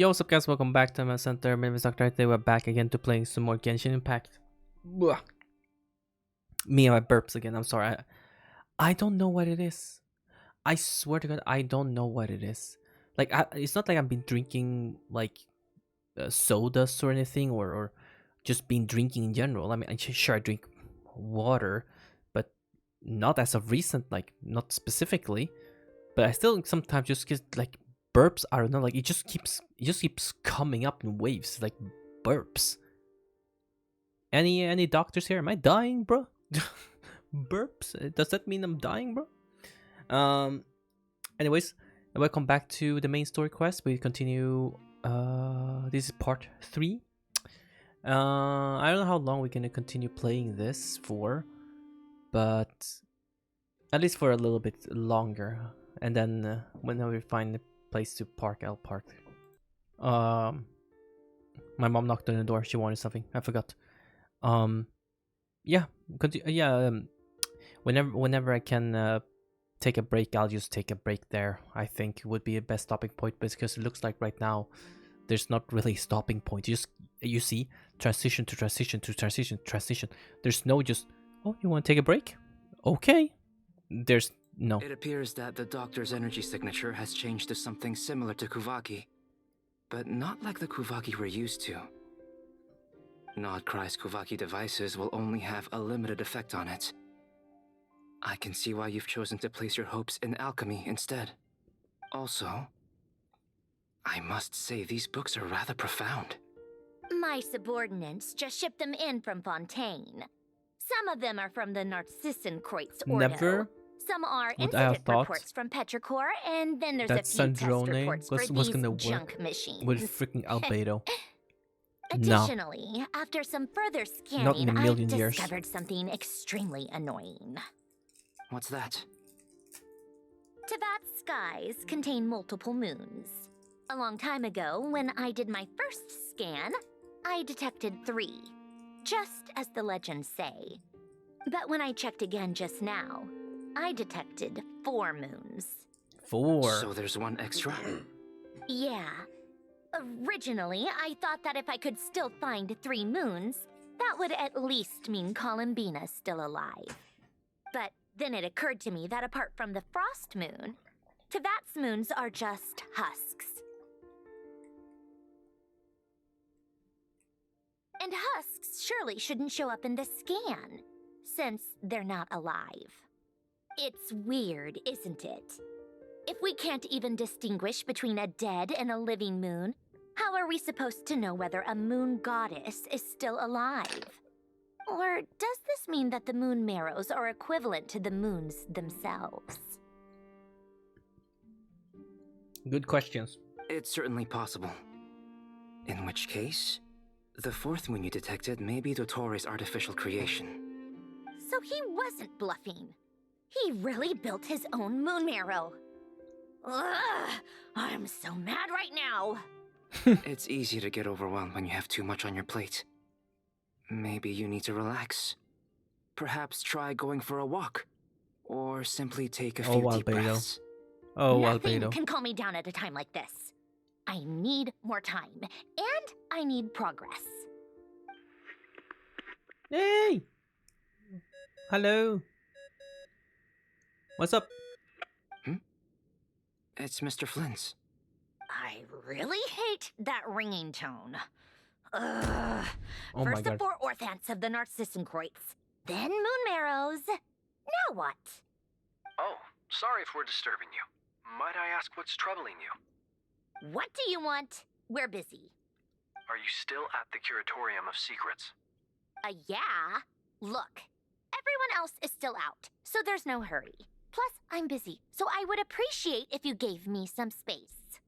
Yo, what's up guys, welcome back to AnimeHealthcenter. My name is Dr. Today we're back again to playing some more Genshin Impact. Blah. Me and my burps again, I'm sorry. I don't know what it is. I swear to God, I don't know what it is. Like, it's not like I've been drinking, like, sodas or anything, or just been drinking in general. I mean, sure, I drink water, but not as of recent, like, not specifically. But I still sometimes just get, like, burps. I don't know, like, it just keeps coming up in waves, like burps. Any doctors here? Am I dying, bro? Burps? Does that mean I'm dying, bro? Anyways, welcome back to the main story quest. We continue. This is part 3. I don't know how long we're gonna continue playing this for, but at least for a little bit longer. And then when we find a place to park, I'll park. My mom knocked on the door. She wanted something. I forgot. Yeah, yeah. Whenever I can take a break, I'll just take a break there. I think would be a best stopping point, because it looks like right now there's not really a stopping point. You see, transition to transition to transition transition. There's no just, oh, you want to take a break? Okay. There's no. It appears that the doctor's energy signature has changed to something similar to Kuvaki, but not like the Kuvaki we're used to. Nodcry's Kuvaki devices will only have a limited effect on it. I can see why you've chosen to place your hopes in alchemy instead. Also, I must say these books are rather profound. My subordinates just shipped them in from Fontaine. Some of them are from the Narcissenkreuz Ordo. Never Some are would I have incident thought reports from Petrichor, and then there's that a few test Sandrone reports for was these gonna junk work machines. with freaking Albedo. No, Additionally, after some further not in scanning, a I million years. discovered something extremely annoying. What's that? Teyvat's skies contain multiple moons. A long time ago, when I did my first scan, I detected 3, just as the legends say. But when I checked again just now, I detected 4 moons. 4. So there's one extra? Yeah. Originally, I thought that if I could still find 3 moons, that would at least mean Columbina's still alive. But then it occurred to me that apart from the frost moon, Teyvat's moons are just husks. And husks surely shouldn't show up in the scan, since they're not alive. It's weird, isn't it? If we can't even distinguish between a dead and a living moon, how are we supposed to know whether a moon goddess is still alive? Or does this mean that the moon marrows are equivalent to the moons themselves? Good questions. It's certainly possible. In which case, the 4th moon you detected may be DOTTORE's artificial creation. So he wasn't bluffing. He really built his own moon marrow. Ugh, I'm so mad right now. It's easy to get overwhelmed when you have too much on your plate. Maybe you need to relax. Perhaps try going for a walk. Or simply take a few deep Albedo. breaths. Oh, Nothing Albedo. can calm me down at a time like this. I need more time, and I need progress. Hey! Hello. What's up? It's Mr. Flynn's. I really hate that ringing tone. Ugh. Oh my First the God. 4 orthants of the Narcissenkreuz, then moon marrows. Now what? Oh, sorry if we're disturbing you. Might I ask what's troubling you? What do you want? We're busy. Are you still at the Curatorium of Secrets? Yeah. Look, everyone else is still out, so there's no hurry. Plus, I'm busy, so I would appreciate if you gave me some space.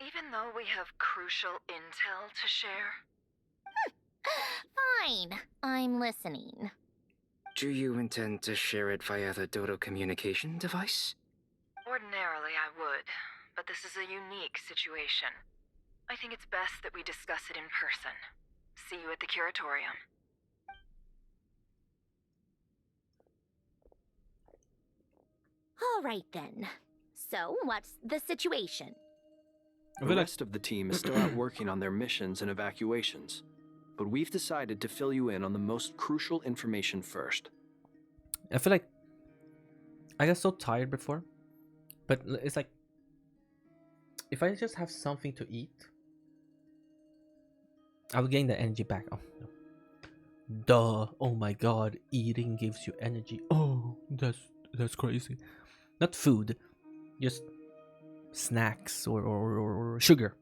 Even though we have crucial intel to share? Fine, I'm listening. Do you intend to share it via the Dodo communication device? Ordinarily I would, but this is a unique situation. I think it's best that we discuss it in person. See you at the Curatorium. All right then. So, what's the situation? I The feel like rest of the team is still out working on their missions and evacuations, but we've decided to fill you in on the most crucial information first. I feel like I got so tired before, but it's like if I just have something to eat, I will gain the energy back. Oh no. Duh. Oh my god, eating gives you energy. Oh, that's crazy. Not food, just snacks or sugar.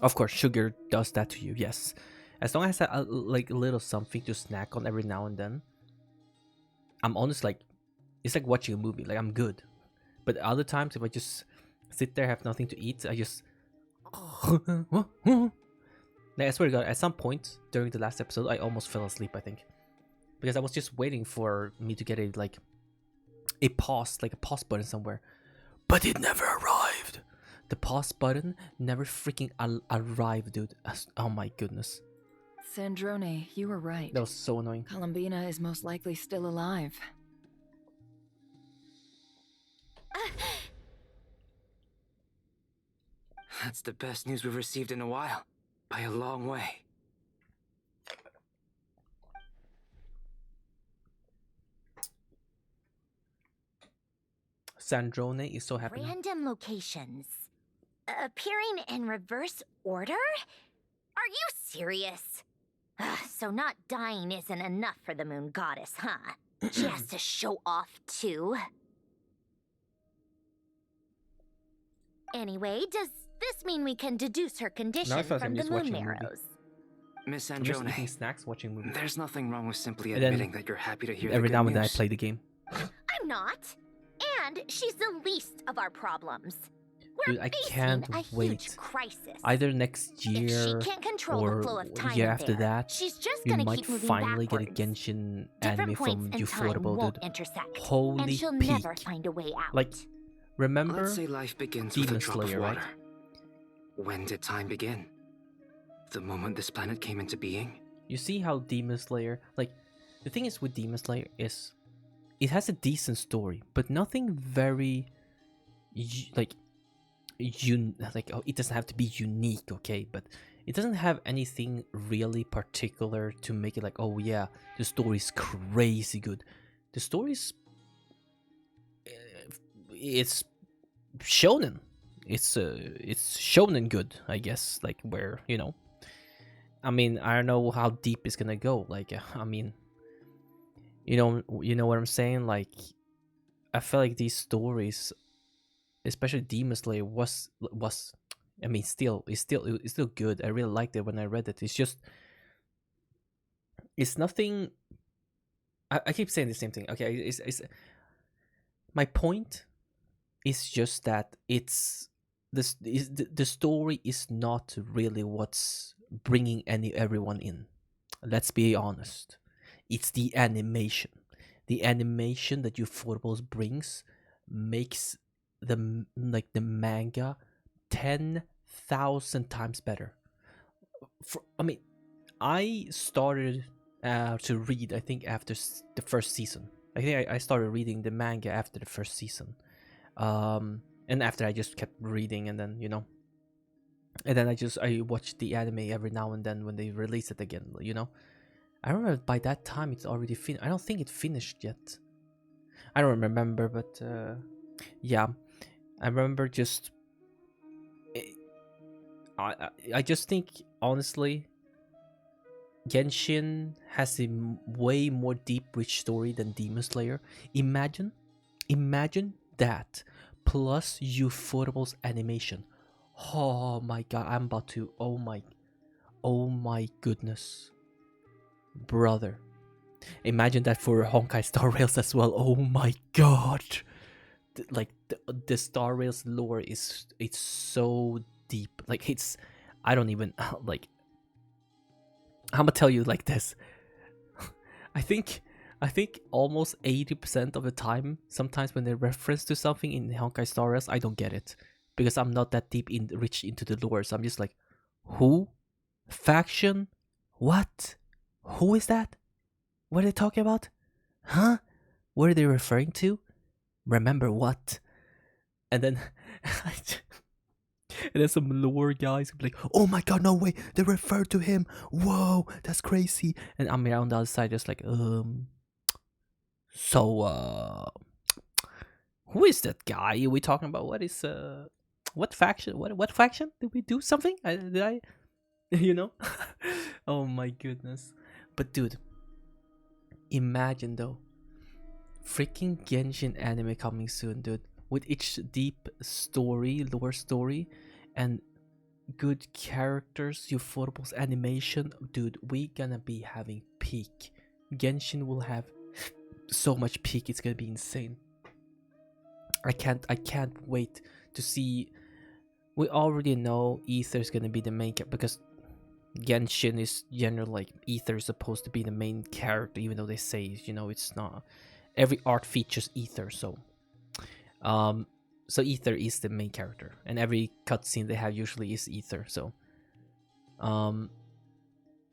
Of course, sugar does that to you, yes. As long as I like a little something to snack on every now and then, I'm honest, like, it's like watching a movie, like I'm good. But other times, if I just sit there, have nothing to eat, I just like, I swear to God, at some point during the last episode, I almost fell asleep, I think. Because I was just waiting for me to get a pause button somewhere. But it never arrived. The pause button never freaking arrived, dude. Oh my goodness. Sandrone, you were right. That was so annoying. Columbina is most likely still alive. That's the best news we've received in a while. By a long way. Sandrone is so happy. Random locations. Appearing in reverse order? Are you serious? So not dying isn't enough for the moon goddess, huh? She has to show off too. Anyway, does this mean we can deduce her condition No, I thought from I'm the just moon watching a movie. marrows? Miss I'm just eating Androne, snacks, watching movies. there's nothing wrong with simply And then admitting that you're happy to hear Every the now good and then I news. play the game. I'm not. And she's the least of our problems. We're Dude, I facing can't a wait. huge crisis. Either next If year she can't control or the flow of time year in after there, that, she's just you gonna might keep moving finally backwards. get a Genshin Different anime points from in time Ufotable, won't dude. intersect, Holy and she'll peak. never find a way out. Like, remember Let's say life begins with a Demon drop Slayer, of right? water. When did time begin? The moment this planet came into being? You see how Demon Slayer, like, the thing is with Demon Slayer is it has a decent story, but nothing very like oh, it doesn't have to be unique, okay, but it doesn't have anything really particular to make it like, oh yeah, the story's crazy good. The story's it's shonen. It's shonen good, I guess, like, where, you know, I mean, I don't know how deep it's gonna go. Like, I mean, you know what I'm saying? Like, I feel like these stories, especially Demon Slayer, was, I mean, it's still good. I really liked it when I read it. It's just, it's nothing. I keep saying the same thing. Okay, it's my point is just that it's this is the story is not really what's bringing everyone in. Let's be honest. It's the animation. The animation that Ufotable brings makes the manga 10,000 times better. I mean, I started to read, I think, after the first season. I think I started reading the manga after the first season. And after I just kept reading, and then, you know, and then I watched the anime every now and then when they release it again, you know. I remember by that time it's already finished. I don't think it finished yet. I don't remember, but yeah, I remember just. I just think, honestly, Genshin has a way more deep, rich story than Demon Slayer. Imagine that plus Ufotable's animation. Oh my god, I'm about to. Oh my goodness, brother! Imagine that for Honkai Star Rails as well. Oh my god! Like the Star Rails lore it's so deep. Like, it's, I don't even like. I'm gonna tell you like this. I think almost 80% of the time, sometimes when they reference to something in Honkai Star Rails, I don't get it because I'm not that rich into the lore. So I'm just like, who? Faction? What? Who is that? What are they talking about? Huh? What are they referring to? Remember what? And then And then some lore guys will be like, oh my god, no way, they refer to him. Whoa, that's crazy. And I'm here on the other side just like, so who is that guy we talking about? What is what faction? What faction? Did we do something? Did I you know? Oh my goodness. But dude, imagine though, freaking Genshin anime coming soon, dude, with each deep story, lore story, and good characters, Ufotables animation, dude, we gonna be having peak. Genshin will have so much peak, it's gonna be insane. I can't wait to see. We already know Ether's gonna be the main character because Genshin is generally like Ether is supposed to be the main character, even though they say, you know, it's not. Every art features Ether, so Ether is the main character, and every cutscene they have usually is Ether. So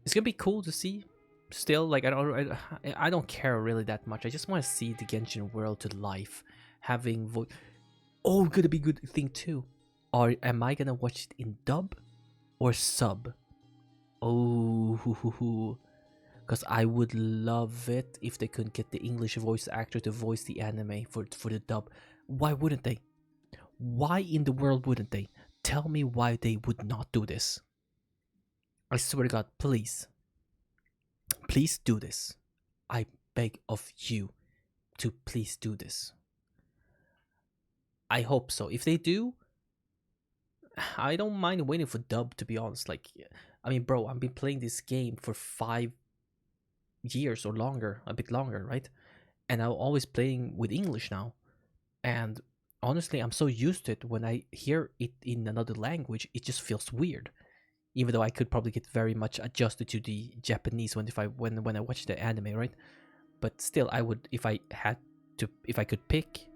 it's gonna be cool to see. Still, like I don't care really that much. I just want to see the Genshin world to life, having voice. Oh, gonna be good thing too. Or am I gonna watch it in dub or sub? Oh, because I would love it if they could get the English voice actor to voice the anime for the dub. Why wouldn't they? Why in the world wouldn't they? Tell me why they would not do this. I swear to God, please. Please do this. I beg of you to please do this. I hope so. If they do, I don't mind waiting for dub, to be honest. Like, I mean, bro, I've been playing this game for 5 years or longer, a bit longer, right? And I'm always playing with English now. And honestly, I'm so used to it. When I hear it in another language, it just feels weird. Even though I could probably get very much adjusted to the Japanese when I watch the anime, right? But still, I would, if I could pick,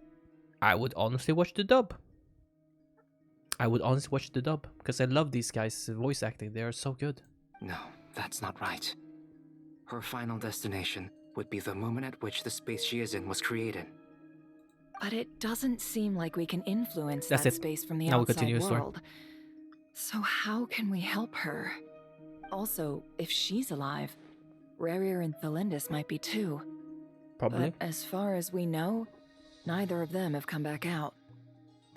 I would honestly watch the dub. I would honestly watch the dub because I love these guys' voice acting. They are so good. No, that's not right. Her final destination would be the moment at which the space she is in was created. But it doesn't seem like we can influence That's that it. space from the Now we outside continue the story. world. So how can we help her? Also, if she's alive, Rerir and Thalindis might be too. Probably. But as far as we know, neither of them have come back out.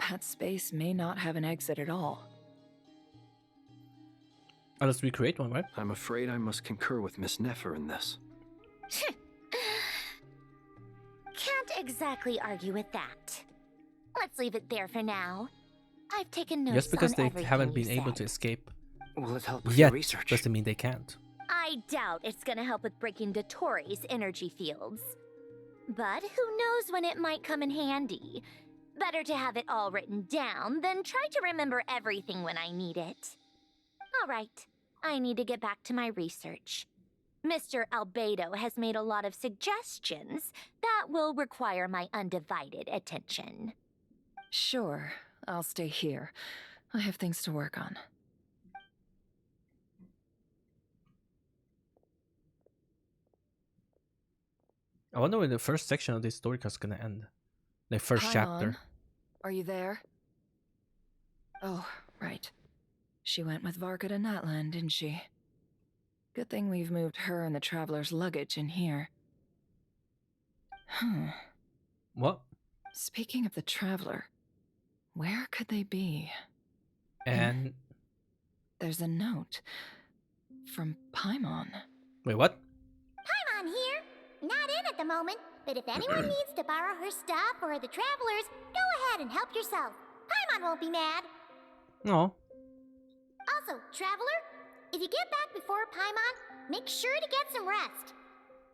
That space may not have an exit at all. Unless we create one, right? I'm afraid I must concur with Miss Nefer in this. Can't exactly argue with that. Let's leave it there for now. I've taken notes Just because on they everything haven't you been able said. to escape Will it help with yet your research? doesn't mean they can't. I doubt it's gonna help with breaking DOTTORE's energy fields. But who knows when it might come in handy. Better to have it all written down than try to remember everything when I need it. Alright, I need to get back to my research. Mr. Albedo has made a lot of suggestions that will require my undivided attention. Sure, I'll stay here. I have things to work on. I wonder when the first section of this story is gonna end. The first Paimon, chapter. Are you there? Oh, right. She went with Varka to Natlan, didn't she? Good thing we've moved her and the traveler's luggage in here. What? Speaking of the traveler, where could they be? And There's a note from Paimon. wait, what? Paimon here. Not in at the moment, but if anyone needs to borrow her stuff or the travelers, go ahead and help yourself. Paimon won't be mad. No. Also, traveler, if you get back before Paimon, make sure to get some rest.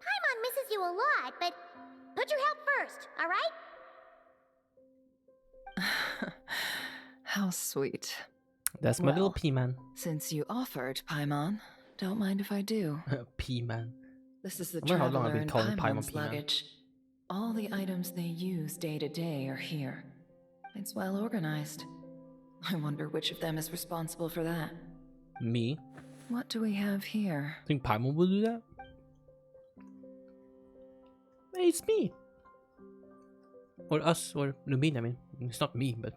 Paimon misses you a lot, but put your health first, alright? How sweet. That's my little Well, P-man. Since you offered, Paimon, don't mind if I do. P-man. This is the I wonder how long traveler I've been and calling Paimon Paimon's P-man. luggage. All the items they use day to day are here. It's well organized. I wonder which of them is responsible for that. Me? What do we have here? Think Paimon will do that? Hey, it's me. Or us, or Lumina, I mean. It's not me, but...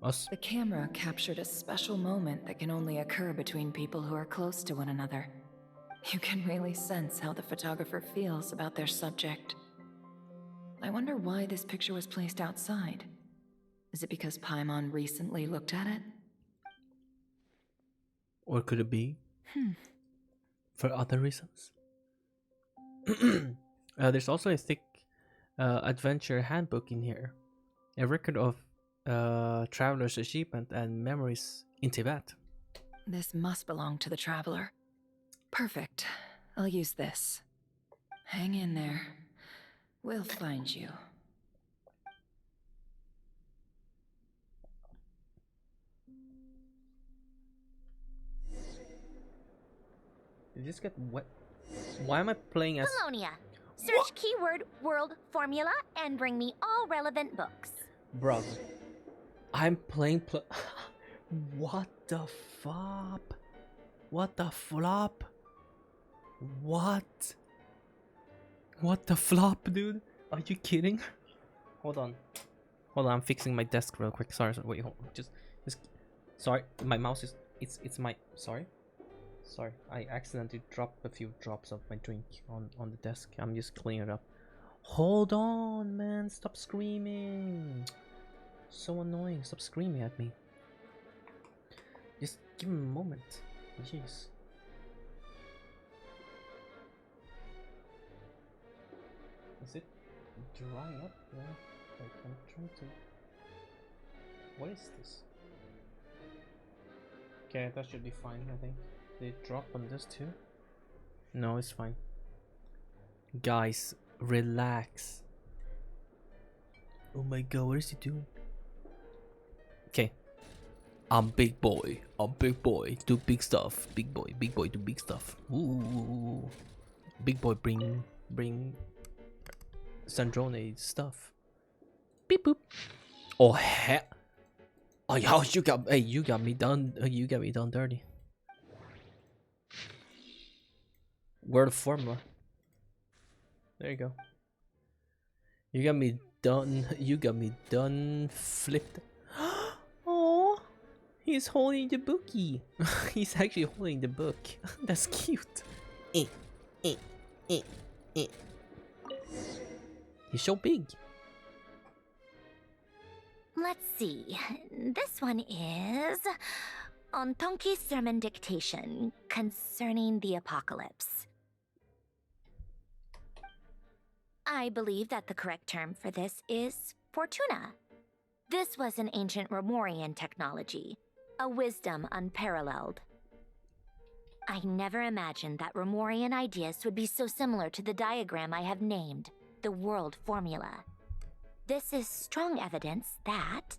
Us? The camera captured a special moment that can only occur between people who are close to one another. You can really sense how the photographer feels about their subject. I wonder why this picture was placed outside. Is it because Paimon recently looked at it? Or could it be for other reasons? There's also a thick adventure handbook in here. A record of traveler's achievement and memories in Tibet. This must belong to the traveler. Perfect. I'll use this. Hang in there. We'll find you. Did this get what? Why am I playing as? Colonia. Search keyword world formula and bring me all relevant books. Bro, I'm playing. What the flop? What the flop? What? What the flop, dude? Are you kidding? Hold on. Hold on, I'm fixing my desk real quick. Sorry, wait, hold on. Just. Sorry, my mouse is. It's my. Sorry. Sorry, I accidentally dropped a few drops of my drink on the desk. I'm just cleaning it up. Hold on, man. Stop screaming. So annoying. Stop screaming at me. Just give me a moment. Jeez. Is it drying up? Yeah. Like, I'm trying to. What is this? Okay, that should be fine, I think. Did it drop on this too? No, it's fine. Guys, relax. Oh my god, what is he doing? Okay. I'm big boy. I'm big boy. Do big stuff. Big boy do big stuff. Ooh. Big boy bring Sandrone stuff. Beep boop. Oh heck. Oh yo, you got me done. You got me done dirty. Word formula. There you go. You got me done. You got me done. Flipped. Oh, he's holding the bookie. He's actually holding the book. That's cute. He's so big. Let's see. This one is on Tonki's sermon dictation concerning the apocalypse. I believe that the correct term for this is Fortuna. This was an ancient Romorian technology, a wisdom unparalleled. I never imagined that Romorian ideas would be so similar to the diagram I have named, the world formula. This is strong evidence that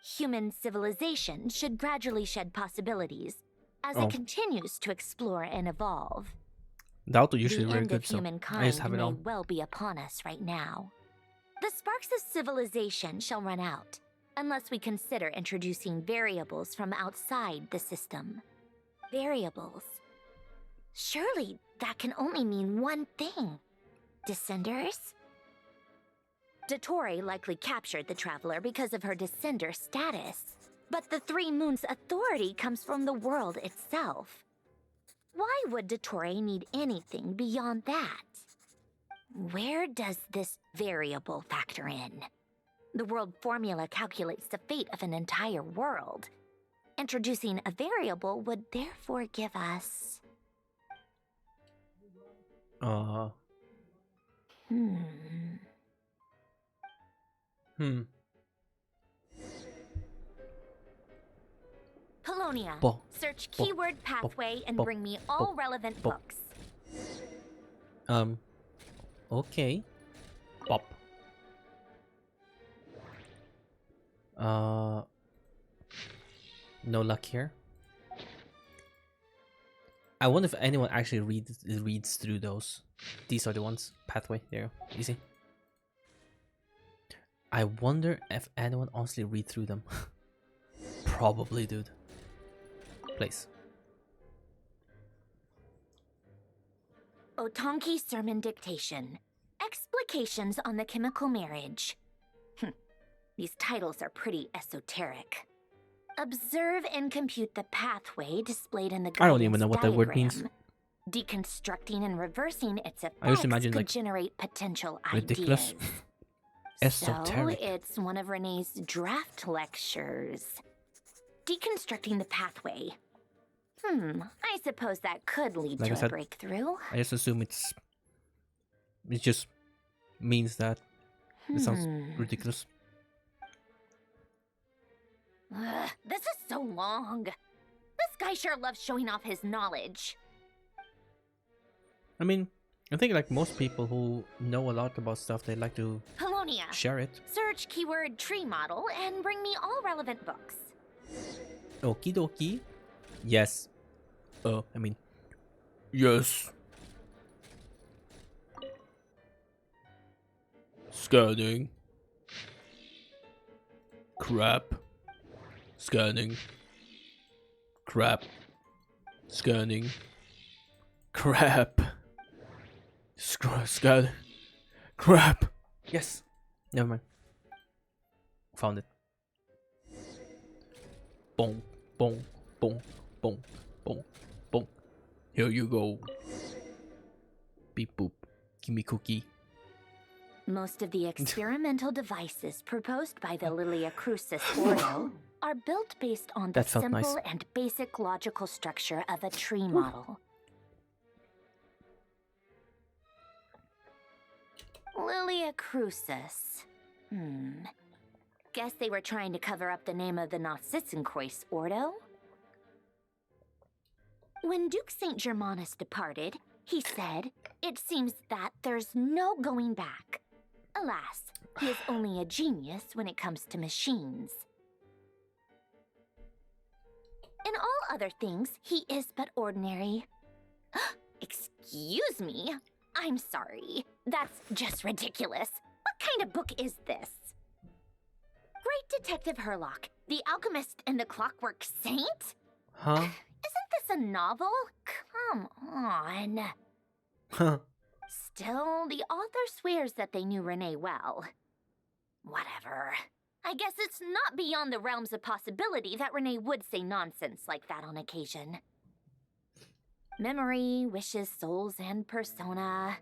human civilization should gradually shed possibilities as it continues to explore and evolve. The auto usually The very end good, of so I humankind just have it may on. well be upon us right now. The sparks of civilization shall run out, unless we consider introducing variables from outside the system. Variables. Surely that can only mean one thing. Descenders? DOTTORE likely captured the traveler because of her descender status. But the Three Moons' authority comes from the world itself. Why would DOTTORE need anything beyond that? Where does this variable factor in? The world formula calculates the fate of an entire world. Introducing a variable would therefore give us... Polonia. Search keyword pathway and bring me all relevant books. Okay. Pop. No luck here. I wonder if anyone actually reads through those. These are the ones. Pathway. There you go. Easy. I wonder if anyone honestly read through them. Probably, dude. Place. Otonki sermon dictation. Explications on the chemical marriage. These titles are pretty esoteric. Observe and compute the pathway displayed in the I don't even guidance know what that word means. diagram. Deconstructing and reversing its effects I just imagine, could like, generate potential ridiculous. ideas. Esoteric. So it's one of Renee's draft lectures. Deconstructing the pathway. I suppose that could lead Like I to a said, breakthrough. I just assume it just means that. It sounds ridiculous. This is so long. This guy sure loves showing off his knowledge. I mean, I think like most people who know a lot about stuff, they like to Polonia, share it. search keyword tree model and bring me all relevant books. Okie dokie. Yes. I mean, yes. Scanning. Crap. Scanning. Crap. Scanning. Crap. Scan. Crap. Yes. Never mind. Found it. Boom. Boom. Boom. Boom. Boom. Boom. Here you go. Beep boop. Give me cookie. Most of the experimental devices proposed by the Lilia Crucis Ordo are built based on the That felt simple nice. and basic logical structure of a tree model. Lilia Crucis. Guess they were trying to cover up the name of the Nautitzenkois Ordo? When Duke St. Germanus departed, he said, "It seems that there's no going back." Alas, he is only a genius when it comes to machines. In all other things, he is but ordinary. Excuse me? I'm sorry. That's just ridiculous. What kind of book is this? Great Detective Herlock, the Alchemist and the Clockwork Saint? Huh? Isn't this a novel? Come on. Huh. Still, the author swears that they knew Renee well. Whatever. I guess it's not beyond the realms of possibility that Renee would say nonsense like that on occasion. Memory, wishes, souls, and persona.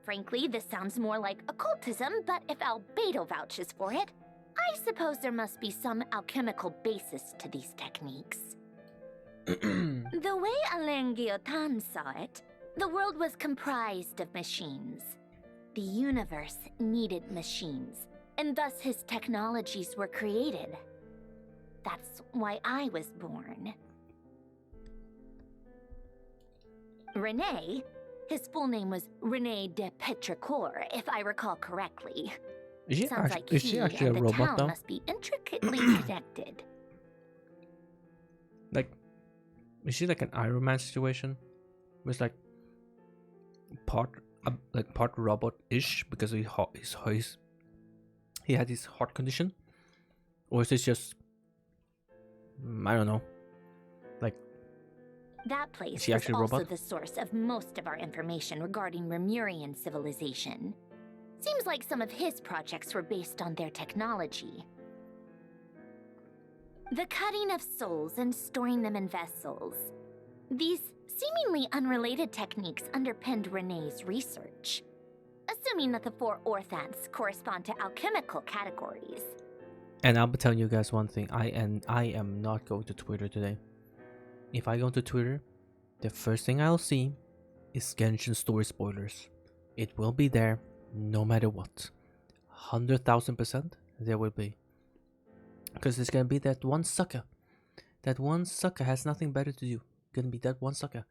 Frankly, this sounds more like occultism, but if Albedo vouches for it, I suppose there must be some alchemical basis to these techniques. The way Alain Guillotin saw it, the world was comprised of machines. The universe needed machines, and thus his technologies were created. That's why I was born. René, his full name was René de Petrichor, if I recall correctly. Sounds like Is he she actually a and the robot town though? must be intricately connected. Like, is she like an Iron Man situation? With like part robot-ish because he had his heart condition, or is this just I don't know, like That place she was actually a also robot? the source of most of our information regarding Remurian civilization. Seems like some of his projects were based on their technology. The cutting of souls and storing them in vessels. These seemingly unrelated techniques underpinned René's research. Assuming that the four orthants correspond to alchemical categories. And I'll be telling you guys one thing. I am not going to Twitter today. If I go to Twitter, the first thing I'll see is Genshin story spoilers. It will be there no matter what. 100,000% there will be. Because it's gonna be that one sucker. That one sucker has nothing better to do. Gonna be that one sucker.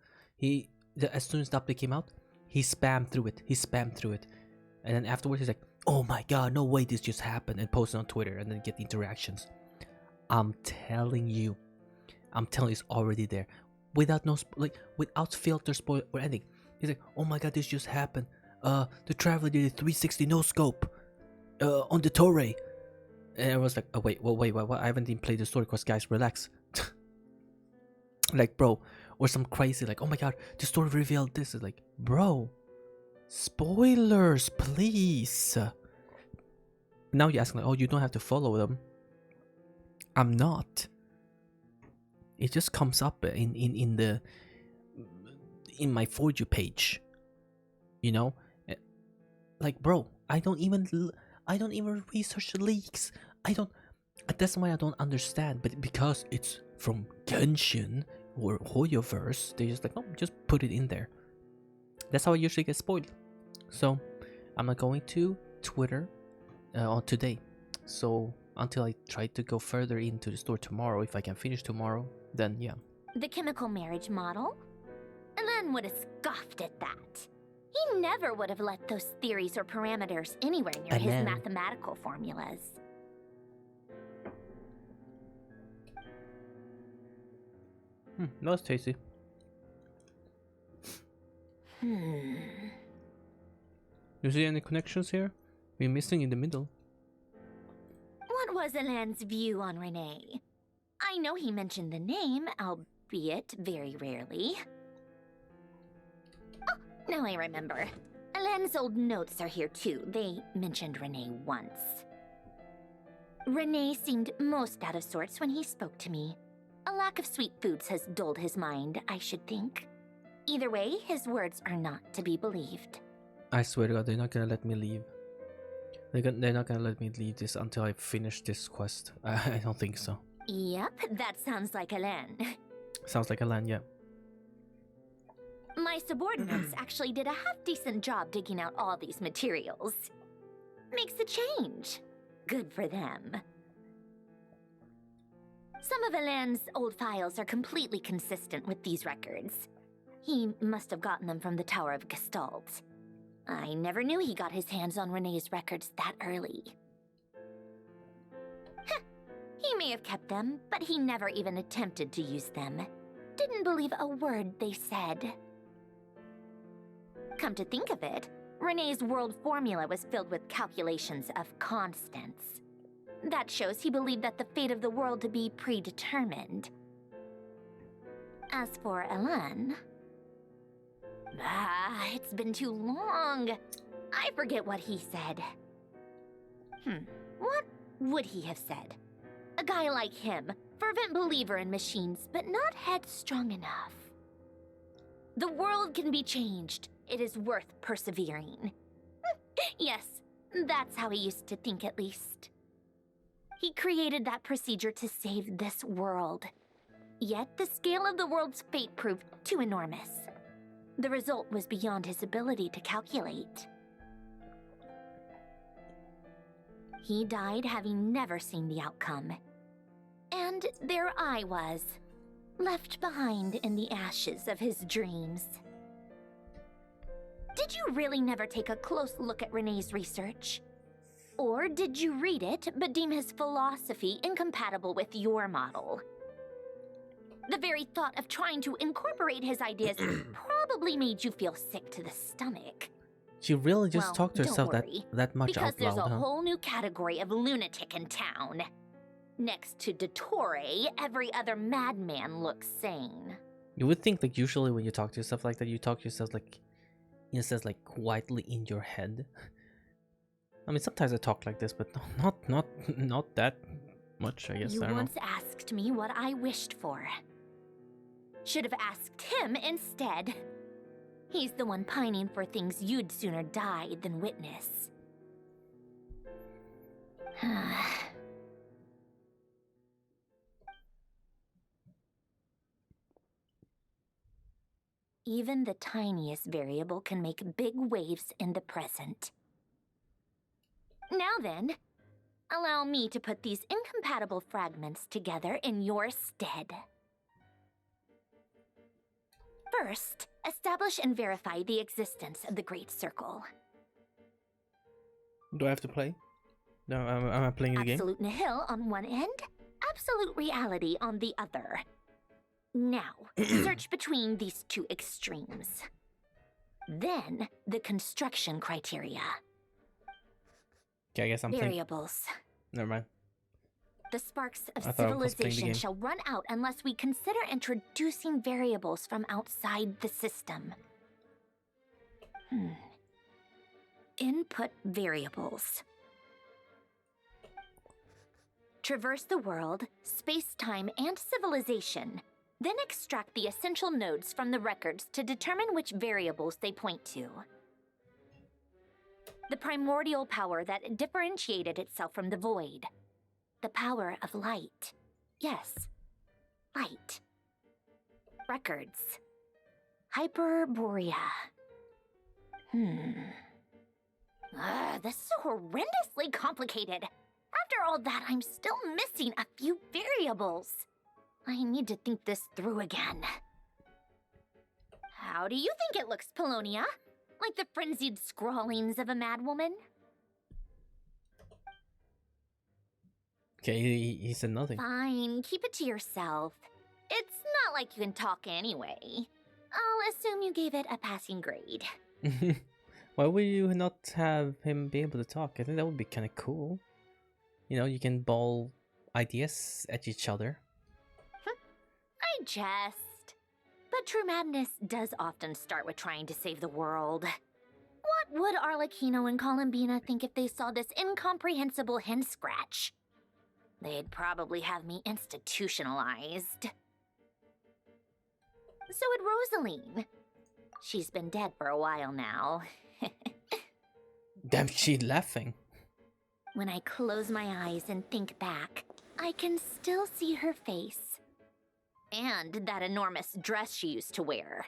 As soon as the update came out, he spammed through it. And then afterwards he's like, "Oh my god, no way this just happened," and post it on Twitter and then get the interactions. I'm telling you, it's already there. Without filter spoil or anything. He's like, "Oh my god, this just happened. The Traveler did a 360 no scope on the DOTTORE." And I was like, "Oh wait, I haven't even played the story course, guys, relax." Like, bro, or some crazy like, "Oh my god, the story revealed this." Is like, bro, spoilers, please. now you're asking like, oh, you don't have to follow them. I'm not. It just comes up in my For You page. You know, like, bro, I don't even research the leaks. That's why I don't understand. But because it's from Genshin or Hoyoverse, they just like, no, just put it in there. That's how I usually get spoiled. So I'm not going to Twitter on today. So until I try to go further into the store tomorrow, if I can finish tomorrow, then yeah. The chemical marriage model? Alan would have scoffed at that. He never would have let those theories or parameters anywhere near his Alan. mathematical formulas. That was tasty. You see any connections here? We're missing in the middle. What was Alan's view on Renee? I know he mentioned the name, albeit very rarely. Oh, now I remember. Alan's old notes are here too. They mentioned Renee once. Renee seemed most out of sorts when he spoke to me. A lack of sweet foods has dulled his mind, I should think. Either way, his words are not to be believed. I swear to God, they're not gonna let me leave. They're not gonna let me leave this until I finish this quest. I don't think so. Yep, that sounds like Alan. Sounds like a land, yeah. My subordinates actually did a half-decent job digging out all these materials. Makes a change. Good for them. Some of Alan's old files are completely consistent with these records. He must have gotten them from the Tower of Gestalt. I never knew he got his hands on Renee's records that early. Heh, he may have kept them, but he never even attempted to use them. Didn't believe a word they said. Come to think of it, Renee's world formula was filled with calculations of constants. That shows he believed that the fate of the world to be predetermined. As for Alan... it's been too long. I forget what he said. What would he have said? A guy like him, fervent believer in machines, but not headstrong enough. The world can be changed. It is worth persevering. Yes, that's how he used to think at least. He created that procedure to save this world. Yet the scale of the world's fate proved too enormous. The result was beyond his ability to calculate. He died having never seen the outcome. And there I was, left behind in the ashes of his dreams. Did you really never take a close look at Renee's research? Or did you read it but deem his philosophy incompatible with your model? The very thought of trying to incorporate his ideas probably made you feel sick to the stomach. She really just Well, talked to don't herself worry, that much because out there's loud, a huh? whole new category of lunatic in town. Next to DOTTORE, every other madman looks sane. You would think like usually when you talk to yourself like that, you talk to yourself like, in a sense, like quietly in your head. I mean, sometimes I talk like this, but not that much, I guess. You I don't know. once asked me what I wished for. Should have asked him instead. He's the one pining for things you'd sooner die than witness. Even the tiniest variable can make big waves in the present. Now then, allow me to put these incompatible fragments together in your stead. First, establish and verify the existence of the Great Circle. Do I have to play? No, am I playing the game? Absolute nihil on one end, absolute reality on the other. Now, search between these two extremes. Then, the construction criteria. Okay, I guess I'm playing. Variables. Never mind. The sparks of I thought I was playing the civilization game. shall run out unless we consider introducing variables from outside the system. Input variables. traverse the world, space-time, and civilization, then extract the essential nodes from the records to determine which variables they point to. The primordial power that differentiated itself from the void. The power of light. Yes, light. Records. Hyperborea. This is horrendously complicated. After all that, I'm still missing a few variables. I need to think this through again. How do you think it looks, Polonia? Like the frenzied scrawlings of a madwoman? Okay, he said nothing. Fine, keep it to yourself. It's not like you can talk anyway. I'll assume you gave it a passing grade. Why would you not have him be able to talk? I think that would be kind of cool. You know, you can bowl ideas at each other. I jest. But true madness does often start with trying to save the world. What would Arlecchino and Columbina think if they saw this incomprehensible hen scratch? They'd probably have me institutionalized. So would Rosaline. She's been dead for a while now. Damn, she's laughing. When I close my eyes and think back, I can still see her face. And that enormous dress she used to wear.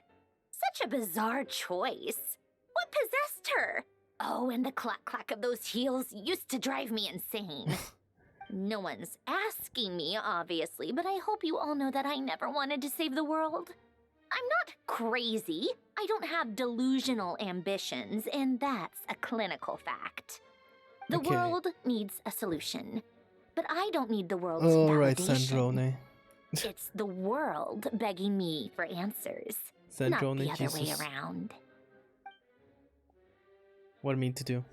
Such a bizarre choice. What possessed her? Oh, and the clack-clack of those heels used to drive me insane. No one's asking me, obviously, but I hope you all know that I never wanted to save the world. I'm not crazy. I don't have delusional ambitions, and that's a clinical fact. The Okay. world needs a solution, but I don't need the world's Alright, validation. Sandrone. It's the world begging me for answers, not Sandrone, the other way Jesus. around. What do I mean to do?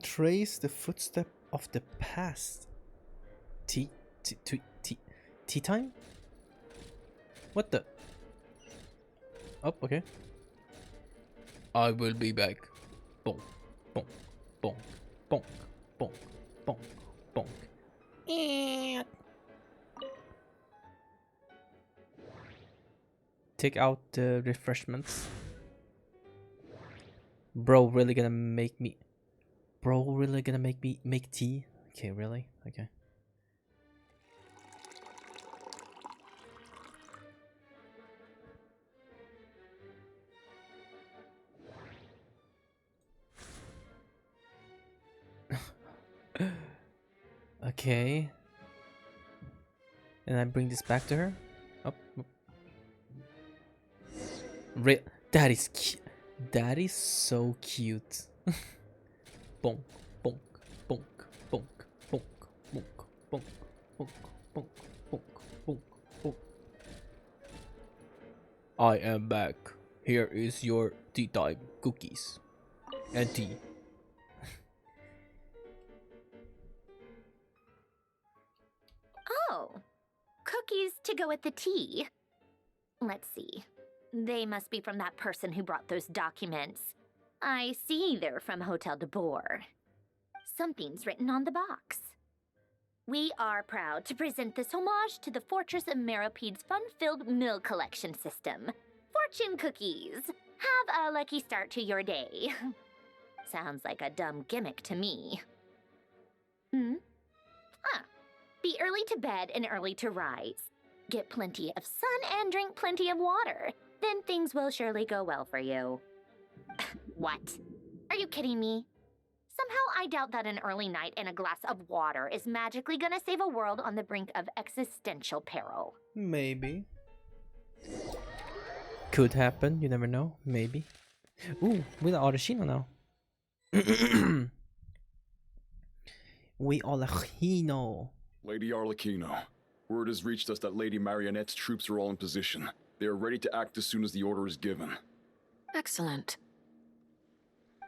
Trace the footstep of the past. Tea time? What the? Oh, okay. I will be back. Bonk, bonk, bonk, bonk, bonk, bonk, bonk. Take out the refreshments. Bro, really gonna make me... Bro, really gonna make me make tea? Okay, really? Okay. Okay. And I bring this back to her? Up. That is cute. That is so cute. Bonk, bonk, bonk, bonk, bonk, bonk, bonk, bonk, bonk, bonk, bonk, bonk. I am back. Here is your tea time cookies and tea. Oh, cookies to go with the tea. Let's see. They must be from that person who brought those documents. I see they're from Hotel de Boer. Something's written on the box. We are proud to present this homage to the Fortress of Maripede's fun-filled meal collection system. Fortune cookies. Have a lucky start to your day. Sounds like a dumb gimmick to me. Be early to bed and early to rise. Get plenty of sun and drink plenty of water. Then things will surely go well for you. What? Are you kidding me? Somehow I doubt that an early night and a glass of water is magically gonna save a world on the brink of existential peril. Maybe. Could happen, you never know. Maybe. Ooh, with Arlecchino now. We Arlecchino. Lady Arlecchino, word has reached us that Lady Marionette's troops are all in position. They are ready to act as soon as the order is given. Excellent.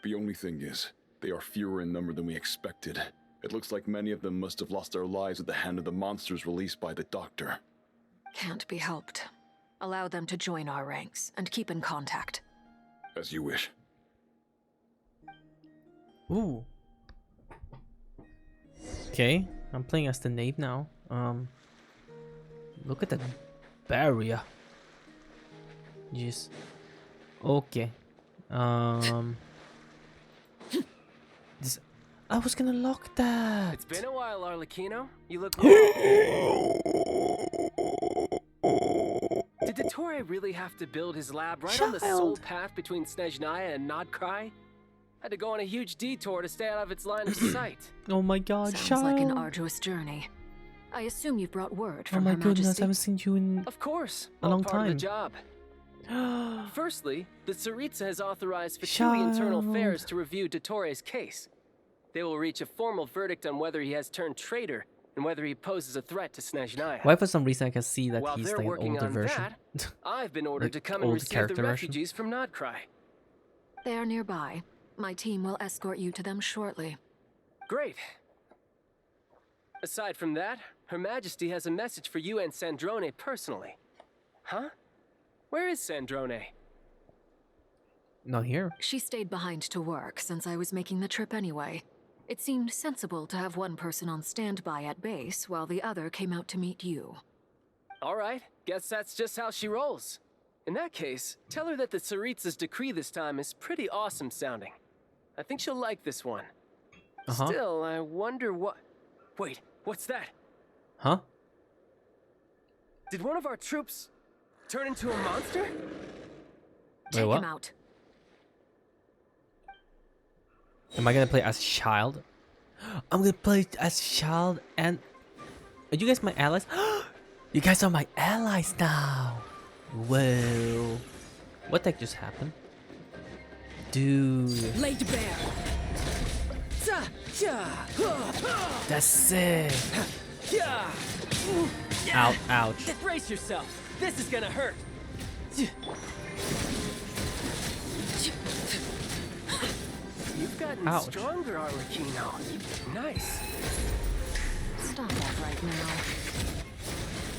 The only thing is, they are fewer in number than we expected. It looks like many of them must have lost their lives at the hand of the monsters released by the Doctor. Can't be helped. Allow them to join our ranks and keep in contact. As you wish. Ooh. Okay, I'm playing as the knave now. Look at that barrier. Jeez. Okay. This. I was gonna lock that. It's been a while, Arlecchino. You look. Did DOTTORE really have to build his lab right on the sole path between Snezhnaya and Nodcry? Had to go on a huge detour to stay out of its line of sight. Oh my god, Sounds like an arduous journey. I assume you've brought word Oh from my Her goodness, Majesty. I haven't seen you in Of course, a all long part of time. the job. Firstly, the Tsaritsa has authorized Fatui Internal Affairs to review DOTTORE's case. They will reach a formal verdict on whether he has turned traitor and whether he poses a threat to Snezhnaya. Why for some reason I can see that While he's they're like an working older on version. that, I've been ordered Like to come and old receive the character version. refugees from Nodcry. They are nearby. My team will escort you to them shortly. Great. Aside from that, Her Majesty has a message for you and Sandrone personally. Huh? Where is Sandrone? Not here. She stayed behind to work since I was making the trip anyway. It seemed sensible to have one person on standby at base while the other came out to meet you. All right, guess that's just how she rolls. In that case, tell her that the Tsaritsa's decree this time is pretty awesome sounding. I think she'll like this one. Still, I wonder what... Wait, what's that? Huh? Did one of our troops turn into a monster? Take what? him out. Am I gonna play as child? I'm gonna play as child and... Are you guys my allies? You guys are my allies now! Whoa. What the heck just happened? Dude. Laid bare. That's sick. Ouch, ouch. Brace yourself. This is gonna hurt. You've gotten Ouch. stronger, Arlecchino. Nice. Stop that right now.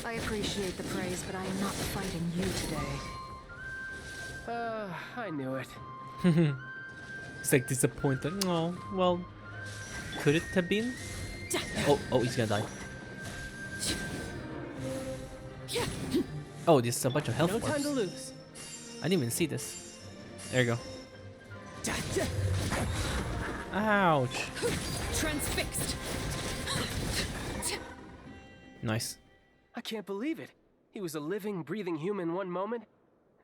I appreciate the praise, but I am not fighting you today. I knew it. It's like disappointed. Oh, well, could it have been? Oh, he's gonna die. Oh, this is a bunch of health No time orbs. to lose. I didn't even see this. There you go. Ouch. Transfixed. Nice. I can't believe it. He was a living, breathing human one moment,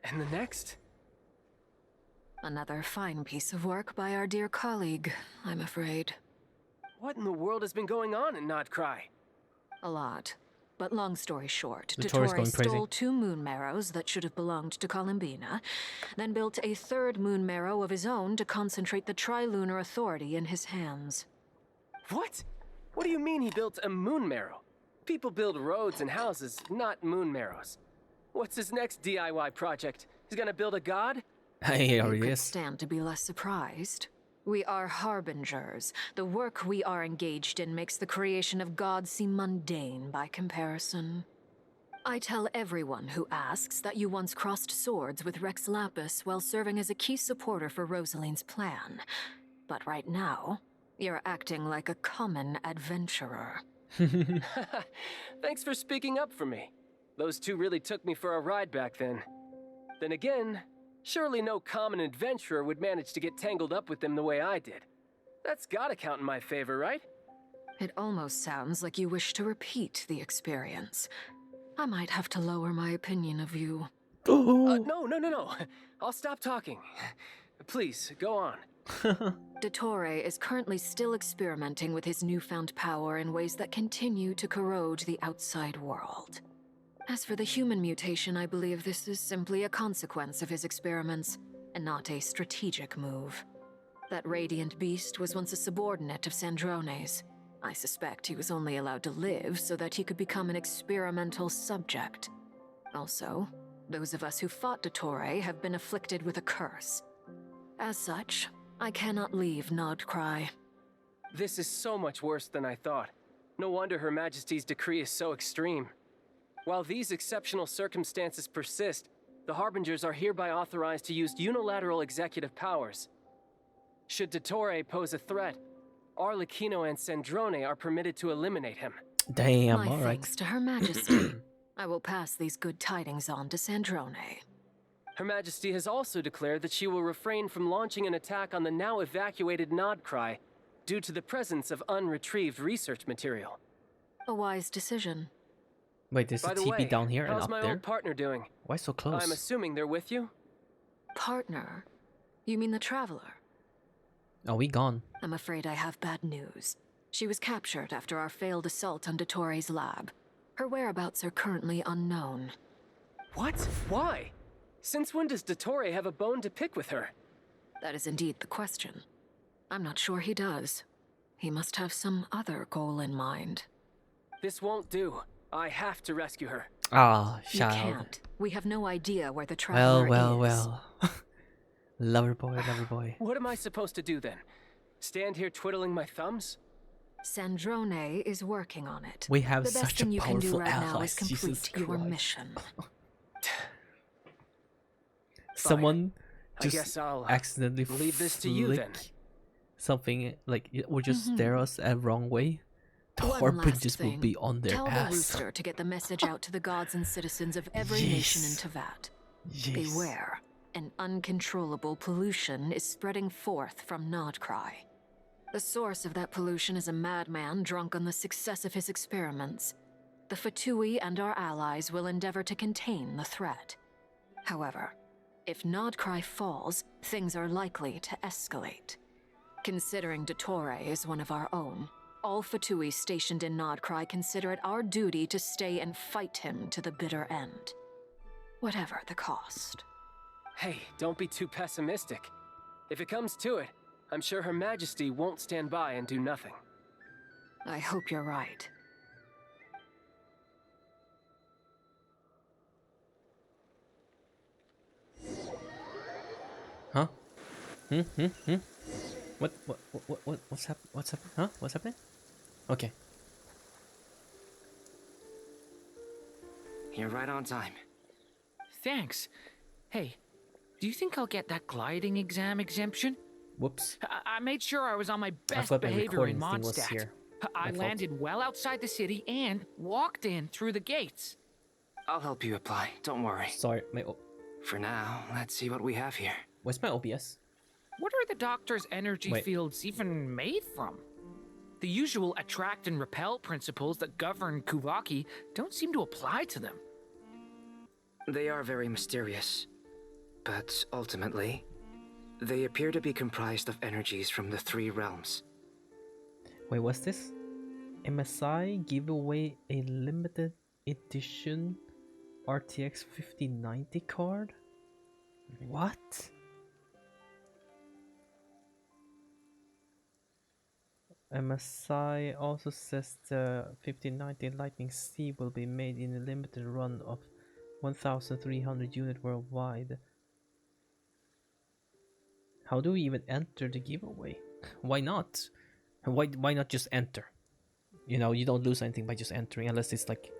and the next... Another fine piece of work by our dear colleague, I'm afraid. What in the world has been going on in Nodcry? A lot. But long story short, DOTTORE's DOTTORE going crazy. stole 2 moon marrows that should have belonged to Columbina, then built a 3rd moon marrow of his own to concentrate the Trilunar Authority in his hands. What? What do you mean he built a moon marrow? People build roads and houses, not moon marrows. What's his next DIY project? He's gonna build a god? He You already could is. stand to be less surprised. We are harbingers. The work we are engaged in makes the creation of gods seem mundane by comparison. I tell everyone who asks that you once crossed swords with Rex Lapis while serving as a key supporter for Rosaline's plan. But right now, you're acting like a common adventurer. Thanks for speaking up for me. Those two really took me for a ride back then. Then again, surely no common adventurer would manage to get tangled up with them the way I did. That's gotta count in my favor, right? It almost sounds like you wish to repeat the experience. I might have to lower my opinion of you. No. I'll stop talking. Please, go on. DOTTORE is currently still experimenting with his newfound power in ways that continue to corrode the outside world. As for the human mutation, I believe this is simply a consequence of his experiments, and not a strategic move. That radiant beast was once a subordinate of Sandrone's. I suspect he was only allowed to live so that he could become an experimental subject. Also, those of us who fought DOTTORE have been afflicted with a curse. As such, I cannot leave Nodcry. This is so much worse than I thought. No wonder Her Majesty's decree is so extreme. While these exceptional circumstances persist, the Harbingers are hereby authorized to use unilateral executive powers. Should DOTTORE pose a threat, Arlecchino and Sandrone are permitted to eliminate him. Damn, My alright. thanks to Her Majesty. I will pass these good tidings on to Sandrone. Her Majesty has also declared that she will refrain from launching an attack on the now evacuated Nodcry due to the presence of unretrieved research material. A wise decision. Wait, there's By a the TP way, down here and how's up my there? old partner doing? Why so close? I'm assuming they're with you? Partner? You mean the Traveler? Oh, we gone. I'm afraid I have bad news. She was captured after our failed assault on DOTTORE's lab. Her whereabouts are currently unknown. What? Why? Since when does DOTTORE have a bone to pick with her? That is indeed the question. I'm not sure he does. He must have some other goal in mind. This won't do. I have to rescue her. Ah, You child. can't. We have no idea where the Traveler Well, is. well. Lover boy, lover boy. What am I supposed to do then? Stand here twiddling my thumbs? Sandrone is working on it. We have the best such a thing you can do powerful right now ally, is complete Jesus your Christ. mission. Someone I just guess I'll accidentally leave this to you then. flick something like or just stare us a wrong way. The One Harpin last just will thing. be on their Tell the ass. rooster to get the message out to the gods and citizens of every nation in Yes. Teyvat. Yes. Beware. An uncontrollable pollution is spreading forth from Nodcry. The source of that pollution is a madman drunk on the success of his experiments. The Fatui and our allies will endeavor to contain the threat. However, if Nodcry falls, things are likely to escalate. Considering DOTTORE is one of our own, all Fatui stationed in Nodcry consider it our duty to stay and fight him to the bitter end. Whatever the cost. Hey, don't be too pessimistic. If it comes to it, I'm sure Her Majesty won't stand by and do nothing. I hope you're right. Huh? What's happening? What's happening? Huh? What's happening? Okay. You're right on time. Thanks. Hey, do you think I'll get that gliding exam exemption? Whoops. I made sure I was on my best thought my behavior in recording thing was Mondstadt. here. I My fault. landed well outside the city and walked in through the gates. I'll help you apply, don't worry. Sorry, For now, let's see what we have here. where's my OBS? What are the doctor's energy Wait. fields even made from? The usual attract and repel principles that govern Kuvaki don't seem to apply to them. They are very mysterious, but ultimately, they appear to be comprised of energies from the three realms. Wait, what's this? MSI give away a limited edition RTX 5090 card? What? MSI also says the 5090 Lightning C will be made in a limited run of 1,300 units worldwide. How do we even enter the giveaway? Why not? Why not just enter? You know, you don't lose anything by just entering unless it's like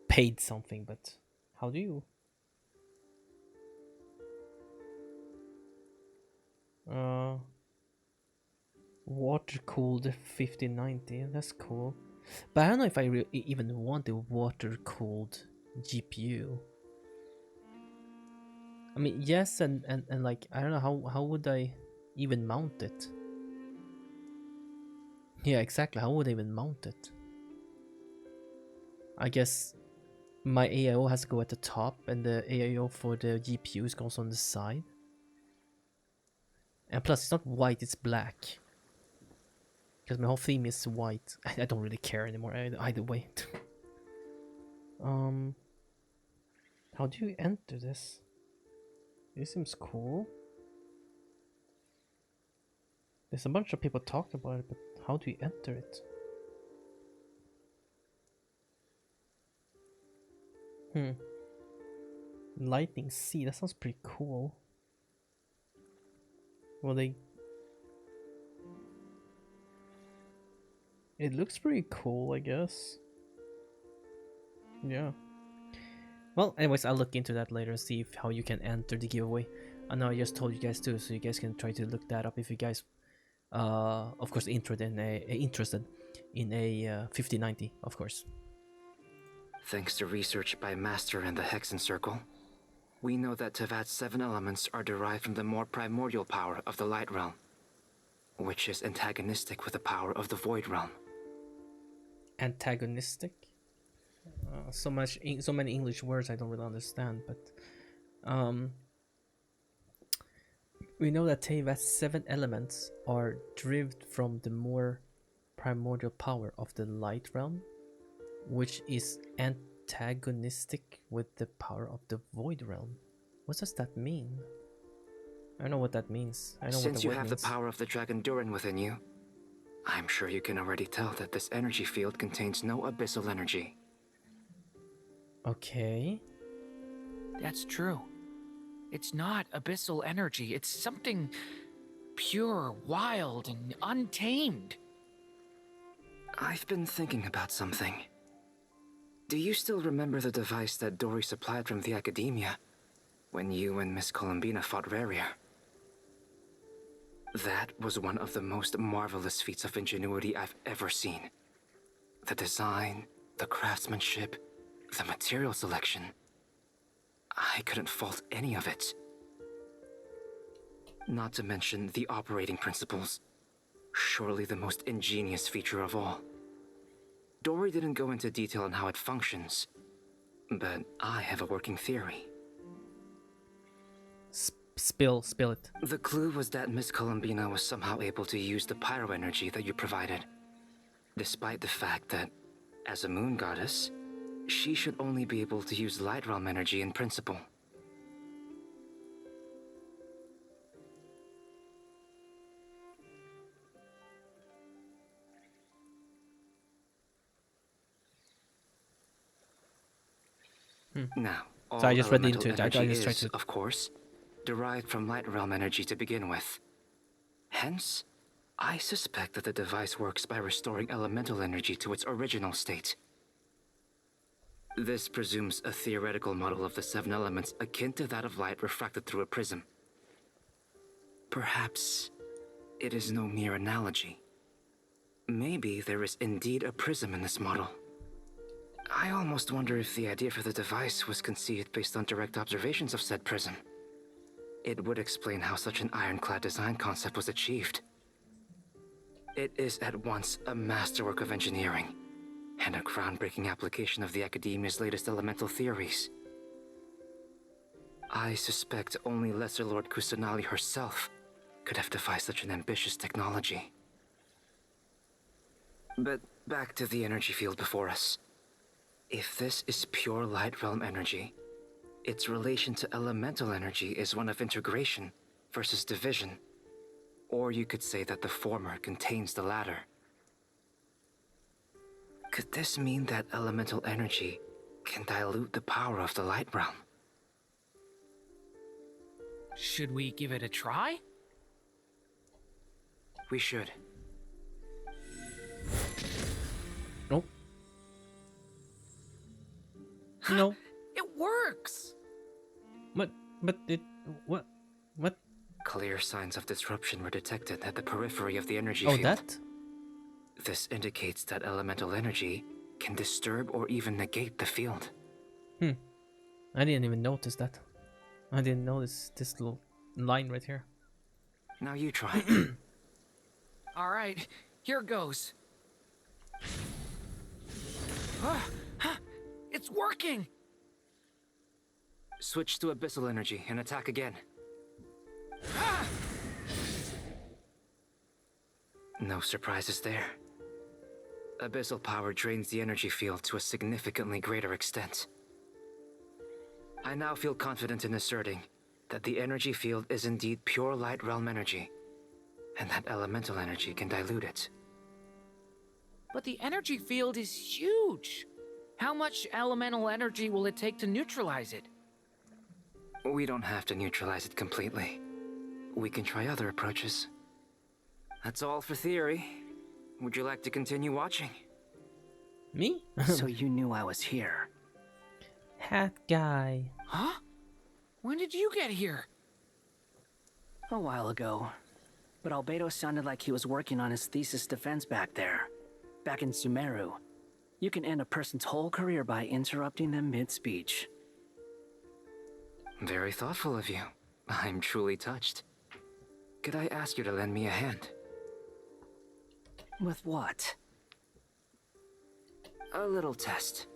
paid something, but how do you? Water cooled 5090, that's cool. But I don't know if I even want a water cooled GPU. I mean, yes, and like, I don't know, how would I even mount it? Yeah, exactly, how would I even mount it? I guess my AIO has to go at the top, and the AIO for the GPUs goes on the side. And plus, it's not white, it's black. Because my whole theme is white. I don't really care anymore either way. How do you enter this? This seems cool. There's a bunch of people talking about it, but how do you enter it? Lightning C, that sounds pretty cool. Well, it looks pretty cool, I guess. Yeah. Well, anyways, I'll look into that later and see how you can enter the giveaway. I know I just told you guys too, so you guys can try to look that up if you guys of course, interested in a 5090, of course. Thanks to research by Master and the Hexen Circle, we know that Tevat's 7 elements are derived from the more primordial power of the Light Realm, which is antagonistic with the power of the Void Realm. Antagonistic? So many English words I don't really understand, but we know that Tevat's 7 elements are derived from the more primordial power of the Light Realm, which is antagonistic with the power of the Void Realm. What does that mean? I don't know what that means. I know what Since the you word have means. the power of the Dragon Durin within you, I'm sure you can already tell that this energy field contains no abyssal energy. Okay. That's true. It's not abyssal energy. It's something pure, wild, and untamed. I've been thinking about something. Do you still remember the device that Dory supplied from the Academia when you and Miss COLUMBINA fought Rarier? That was one of the most marvelous feats of ingenuity I've ever seen. The design, the craftsmanship, the material selection. I couldn't fault any of it. Not to mention the operating principles. Surely the most ingenious feature of all. Dory didn't go into detail on how it functions, but I have a working theory. Spill it. The clue was that Miss Columbina was somehow able to use the pyro energy that you provided, despite the fact that, as a moon goddess, she should only be able to use Light Realm energy in principle. Now, all So I just read elemental into it. I energy just tried is, to. of course, derived from Light Realm energy to begin with. Hence, I suspect that the device works by restoring elemental energy to its original state. This presumes a theoretical model of the 7 elements akin to that of light refracted through a prism. Perhaps it is no mere analogy. Maybe there is indeed a prism in this model. I almost wonder if the idea for the device was conceived based on direct observations of said prism. It would explain how such an ironclad design concept was achieved. It is at once a masterwork of engineering and a groundbreaking application of the Academia's latest elemental theories. I suspect only Lesser Lord Kusanali herself could have devised such an ambitious technology. But back to the energy field before us. If this is pure Light Realm energy, its relation to elemental energy is one of integration versus division. Or you could say that the former contains the latter. Could this mean that elemental energy can dilute the power of the Light Realm? Should we give it a try? We should. Nope. No. It works! But it. What? Clear signs of disruption were detected at the periphery of the energy Oh, field. that? This indicates that elemental energy can disturb or even negate the field. I didn't even notice that. I didn't notice this little line right here. Now you try. Alright, here goes. It's working! Switch to abyssal energy and attack again. No surprises there. Abyssal power drains the energy field to a significantly greater extent. I now feel confident in asserting that the energy field is indeed pure Light Realm energy, and that elemental energy can dilute it. But the energy field is huge! How much elemental energy will it take to neutralize it? We don't have to neutralize it completely. We can try other approaches. That's all for theory. Would you like to continue watching? Me? So you knew I was here. Hat guy. Huh? When did you get here? A while ago. but Albedo sounded like he was working on his thesis defense back there. Back in Sumeru. You can end a person's whole career by interrupting them mid-speech. Very thoughtful of you. I'm truly touched. Could I ask you to lend me a hand? With what? A little test.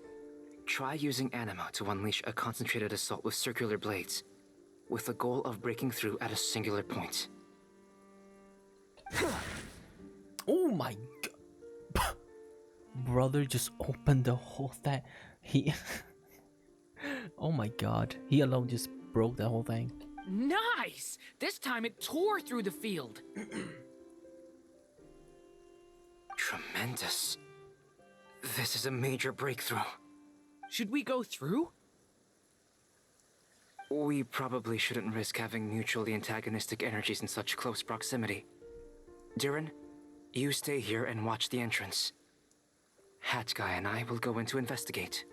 Try using Anima to unleash a concentrated assault with circular blades, with the goal of breaking through at a singular point. Oh my god. Brother just opened the whole thing. He... Oh my god. He alone just broke the whole thing. Nice! This time it tore through the field. Tremendous. This is a major breakthrough. Should we go through? We probably shouldn't risk having mutually antagonistic energies in such close proximity. Durin, you stay here and watch the entrance. Hat Guy and I will go in to investigate.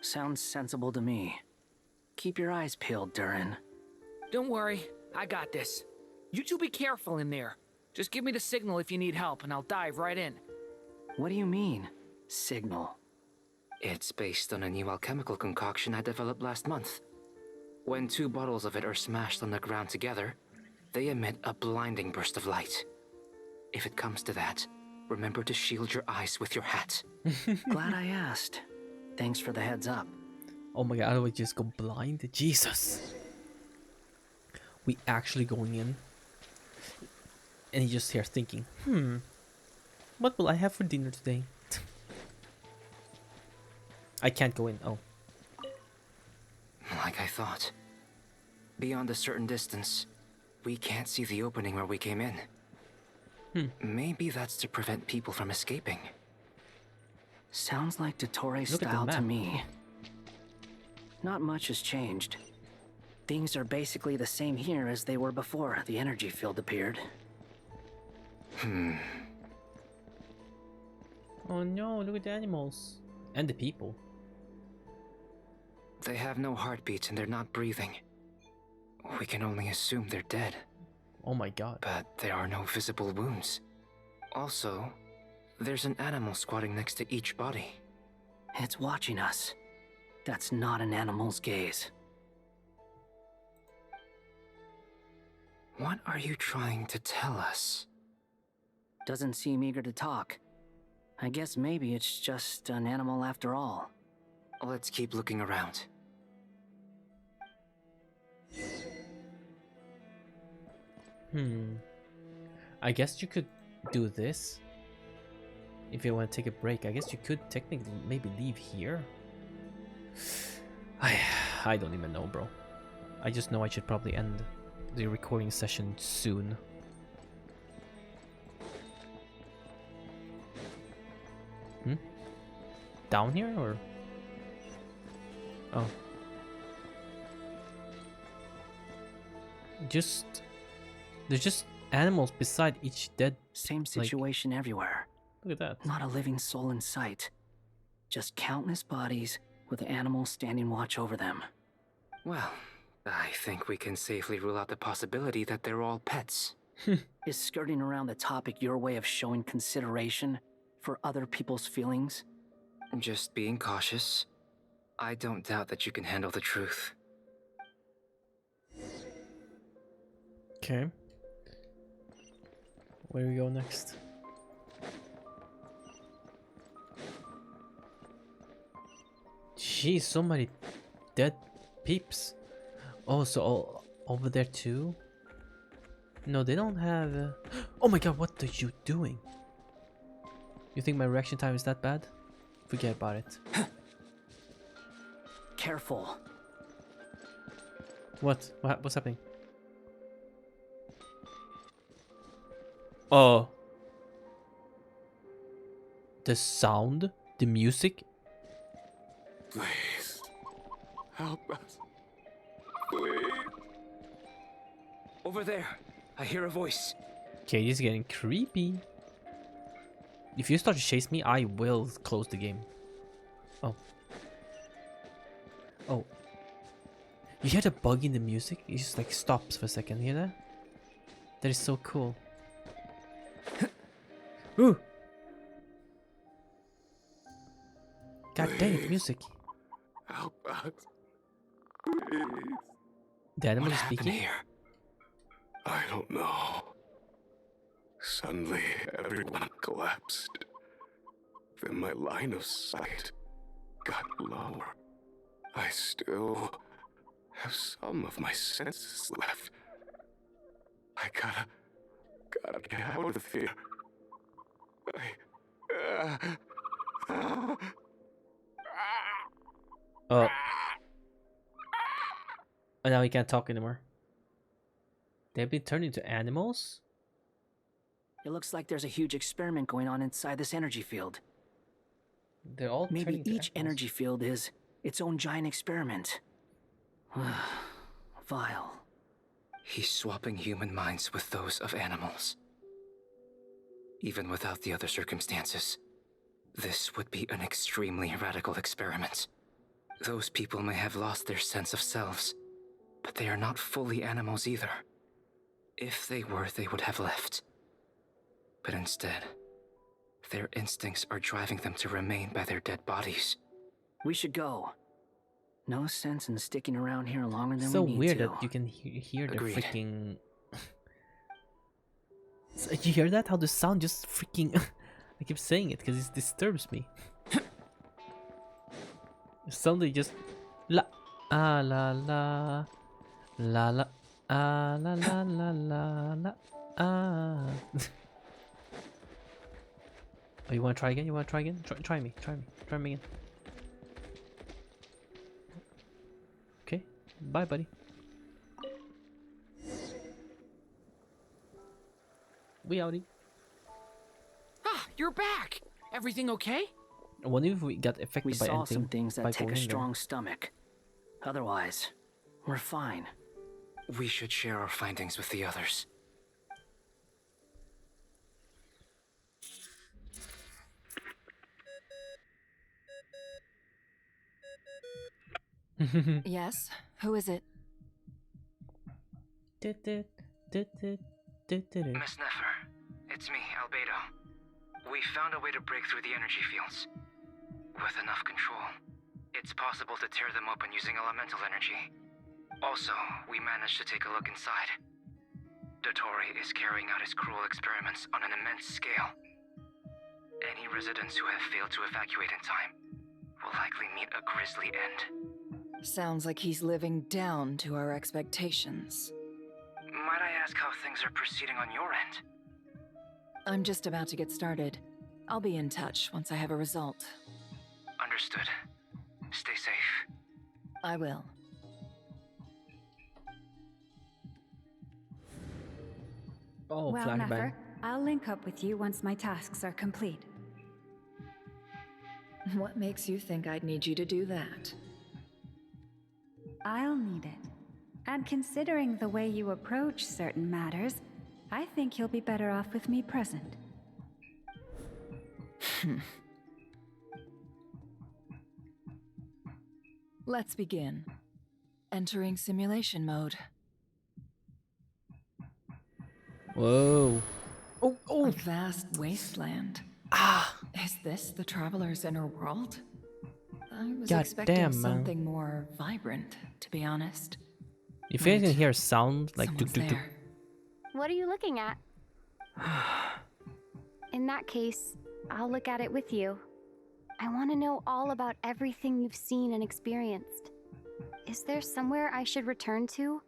Sounds sensible to me. Keep your eyes peeled, Durin. Don't worry, I got this. You two be careful in there. Just give me the signal if you need help and I'll dive right in. What do you mean, signal? It's based on a new alchemical concoction I developed last month. When 2 bottles of it are smashed on the ground together, they emit a blinding burst of light. If it comes to that, remember to shield your eyes with your hat. Glad I asked. Thanks for the heads up. Oh my god, I would just go blind. Jesus. We actually going in. And he just here thinking, what will I have for dinner today? I can't go in. Oh. Like I thought. Beyond a certain distance, we can't see the opening where we came in. Maybe that's to prevent people from escaping. Sounds like DOTTORE Look at the style to map. me. Not much has changed. Things are basically the same here as they were before the energy field appeared. Oh no, look at the animals. And the people. They have no heartbeats and they're not breathing. We can only assume they're dead. Oh my god. But there are no visible wounds. Also, there's an animal squatting next to each body. It's watching us. That's not an animal's gaze. What are you trying to tell us? Doesn't seem eager to talk. I guess maybe it's just an animal after all. Let's keep looking around. I guess you could do this. If you want to take a break, I guess you could technically maybe leave here. I don't even know, bro. I just know I should probably end the recording session soon. Down here or? Oh. There's just animals beside each dead. Same situation everywhere. Look at that. Not a living soul in sight. Just countless bodies with animals standing watch over them. Well, I think we can safely rule out the possibility that they're all pets. Is skirting around the topic your way of showing consideration for other people's feelings? Just being cautious. I don't doubt that you can handle the truth. Okay. Where do we go next? Jeez, so many dead peeps. Oh, so all over there too? No, they don't have... Oh my god, what are you doing? You think my reaction time is that bad? Forget about it. Careful. What? What's happening? Oh. The sound? The music? Please. Help us. Please. Over there, I hear a voice. Okay, this is getting creepy. If you start to chase me, I will close the game. Oh. Oh. You hear the bug in the music? It just like stops for a second, you hear that? That is so cool. Ooh. God dang it, music. Help us. Please. The animal What is happened speaking? here? I don't know. Suddenly, everyone collapsed. Then my line of sight got lower. I still have some of my senses left. I gotta get out of here. Oh. Oh, now he can't talk anymore. They've been turned into animals? It looks like there's a huge experiment going on inside this energy field. They're all Maybe turning to each animals. energy field is its own giant experiment. Vile. He's swapping human minds with those of animals. Even without the other circumstances, this would be an extremely radical experiment. Those people may have lost their sense of selves, but they are not fully animals either. If they were, they would have left. But instead, their instincts are driving them to remain by their dead bodies. We should go. No sense in sticking around here longer than So we need weird to. that you can hear the Agreed. freaking. So you hear that? How the sound just freaking. I keep saying it because it disturbs me. Suddenly just la la la la la la la la la ah. Oh, you want to try again? You want to try again? Try me. Try me again. Okay. Bye, buddy. We outie. Ah, you're back! Everything okay? I wonder if we got affected We by saw anything some things by that take going a there. strong stomach. Otherwise, we're fine. We should share our findings with the others. Yes? Who is it? Miss Nefer, it's me, Albedo. We found a way to break through the energy fields. With enough control, it's possible to tear them open using elemental energy. Also, we managed to take a look inside. DOTTORE is carrying out his cruel experiments on an immense scale. Any residents who have failed to evacuate in time will likely meet a grisly end. Sounds like he's living down to our expectations. Might I ask how things are proceeding on your end? I'm just about to get started. I'll be in touch once I have a result. Understood. Stay safe. I will. Oh, Well, flashbang. Nefer, I'll link up with you once my tasks are complete. What makes you think I'd need you to do that? I'll need it. And considering the way you approach certain matters, I think you'll be better off with me present. Let's begin. Entering simulation mode. Whoa. Oh, A oh. vast wasteland. Ah. Is this the traveler's inner world? I was God expecting damn, man. something more vibrant, to be honest. If you guys Wait, can hear sound like someone's tuk tuk tuk. there. What are you looking at? In that case, I'll look at it with you. I want to know all about everything you've seen and experienced. Is there somewhere I should return to?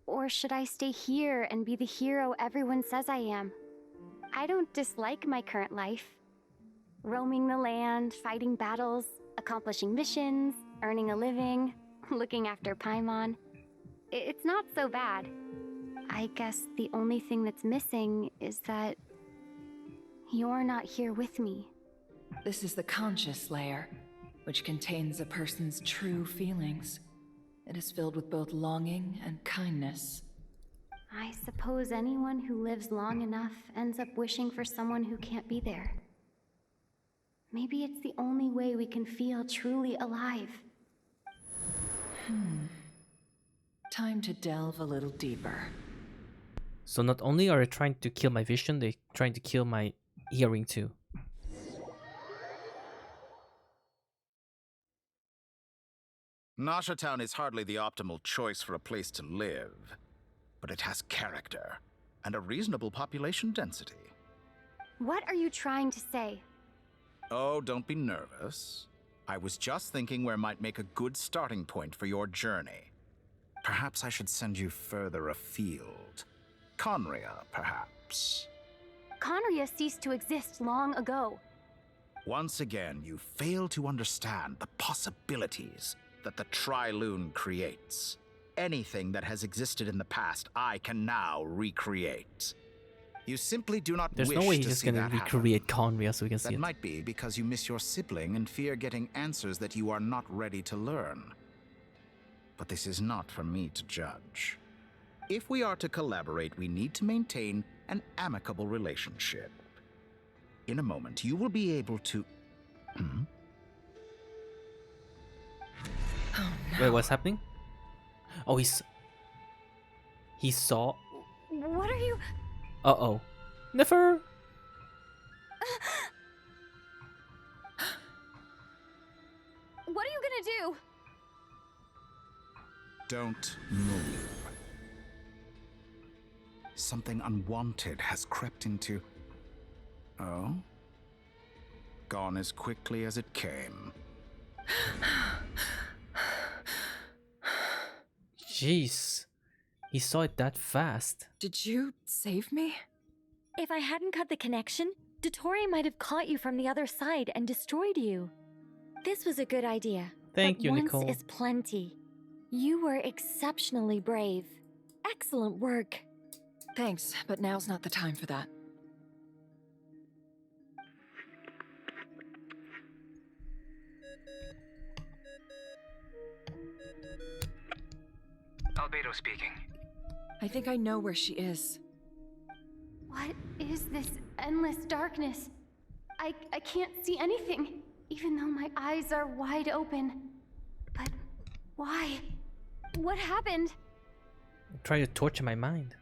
Or should I stay here and be the hero everyone says I am? I don't dislike my current life. Roaming the land, fighting battles, accomplishing missions, earning a living, looking after Paimon. It's not so bad. I guess the only thing that's missing is that you're not here with me. This is the conscious layer, which contains a person's true feelings. It is filled with both longing and kindness. I suppose anyone who lives long enough ends up wishing for someone who can't be there. Maybe it's the only way we can feel truly alive. Time to delve a little deeper. So not only are they trying to kill my vision, they're trying to kill my hearing too. Nasha Town is hardly the optimal choice for a place to live, but it has character and a reasonable population density. What are you trying to say? Oh, don't be nervous. I was just thinking where might make a good starting point for your journey. Perhaps I should send you further afield. Conria, perhaps. Conria ceased to exist long ago. Once again, you fail to understand the possibilities that the Tri-Lune creates. Anything that has existed in the past, I can now recreate. You simply do not There's wish no way to he's just see gonna that recreate happen. Conria so we can see That it. might be because you miss your sibling and fear getting answers that you are not ready to learn. But this is not for me to judge. If we are to collaborate, we need to maintain an amicable relationship. In a moment, you will be able to... Wait, what's happening? Oh, he saw. What are you? Uh-oh. Never. What are you gonna do? Don't move. Something unwanted has crept into... Oh? Gone as quickly as it came. Jeez. He saw it that fast. Did you save me? If I hadn't cut the connection, DOTTORE might have caught you from the other side and destroyed you. This was a good idea. Thank but you, once Nicole. is plenty. You were exceptionally brave. Excellent work. Thanks, but now's not the time for that. Albedo speaking. I think I know where she is. What is this endless darkness? I can't see anything, even though my eyes are wide open. But why? What happened? Try to torture my mind.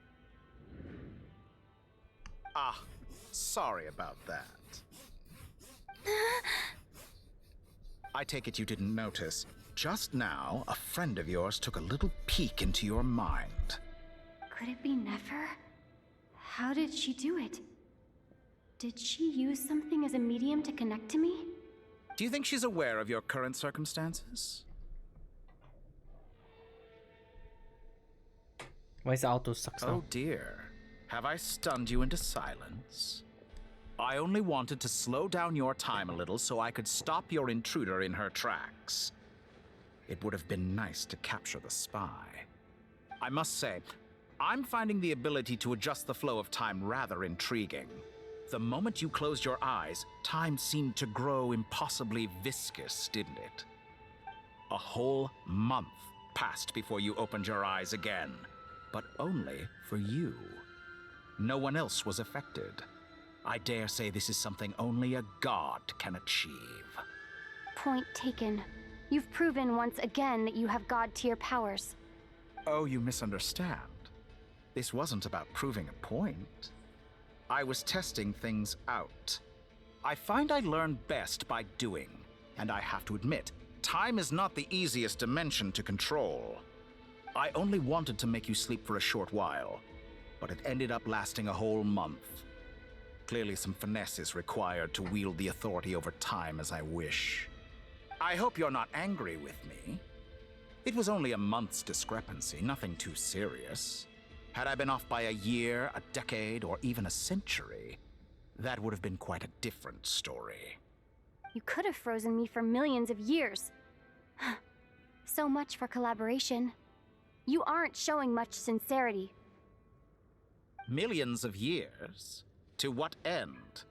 Ah, sorry about that. I take it you didn't notice. Just now, a friend of yours took a little peek into your mind. Could it be Nefer? How did she do it? Did she use something as a medium to connect to me? Do you think she's aware of your current circumstances? Why is the auto sucks now? Oh dear. Have I stunned you into silence? I only wanted to slow down your time a little so I could stop your intruder in her tracks. It would have been nice to capture the spy. I must say, I'm finding the ability to adjust the flow of time rather intriguing. The moment you closed your eyes, time seemed to grow impossibly viscous, didn't it? A whole month passed before you opened your eyes again, but only for you. No one else was affected. I dare say this is something only a god can achieve. Point taken. You've proven once again that you have god-tier powers. Oh, you misunderstand. This wasn't about proving a point. I was testing things out. I find I learn best by doing, and I have to admit, time is not the easiest dimension to control. I only wanted to make you sleep for a short while, but it ended up lasting a whole month. Clearly some finesse is required to wield the authority over time as I wish. I hope you're not angry with me. It was only a month's discrepancy, nothing too serious. Had I been off by a year, a decade, or even a century, that would have been quite a different story. You could have frozen me for millions of years. So much for collaboration. You aren't showing much sincerity. Millions of years? To what end?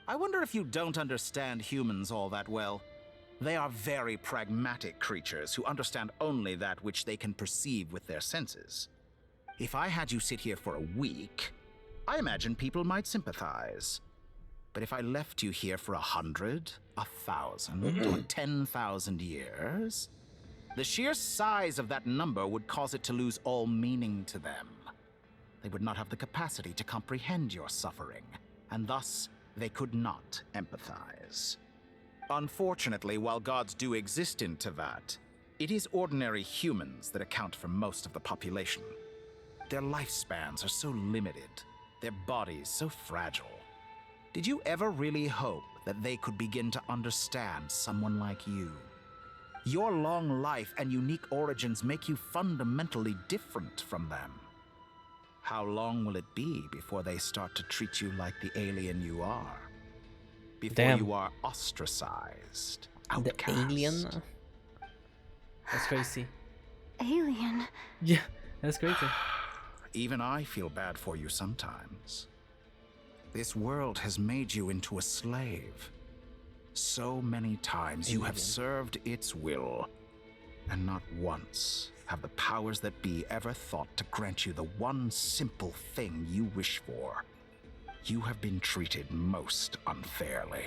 I wonder if you don't understand humans all that well. They are very pragmatic creatures who understand only that which they can perceive with their senses. If I had you sit here for a week, I imagine people might sympathize. But if I left you here for 100, 1,000, or 10,000 years, the sheer size of that number would cause it to lose all meaning to them. They would not have the capacity to comprehend your suffering, and thus they could not empathize. Unfortunately, while gods do exist in Tevat, it is ordinary humans that account for most of the population. Their lifespans are so limited, their bodies so fragile. Did you ever really hope that they could begin to understand someone like you? Your long life and unique origins make you fundamentally different from them. How long will it be before they start to treat you like the alien you are? Before you are ostracized, outcast. The alien? That's crazy. Alien? Yeah, that's crazy. Even I feel bad for you sometimes. This world has made you into a slave. So many times you have served its will, and not once have the powers that be ever thought to grant you the one simple thing you wish for. You have been treated most unfairly.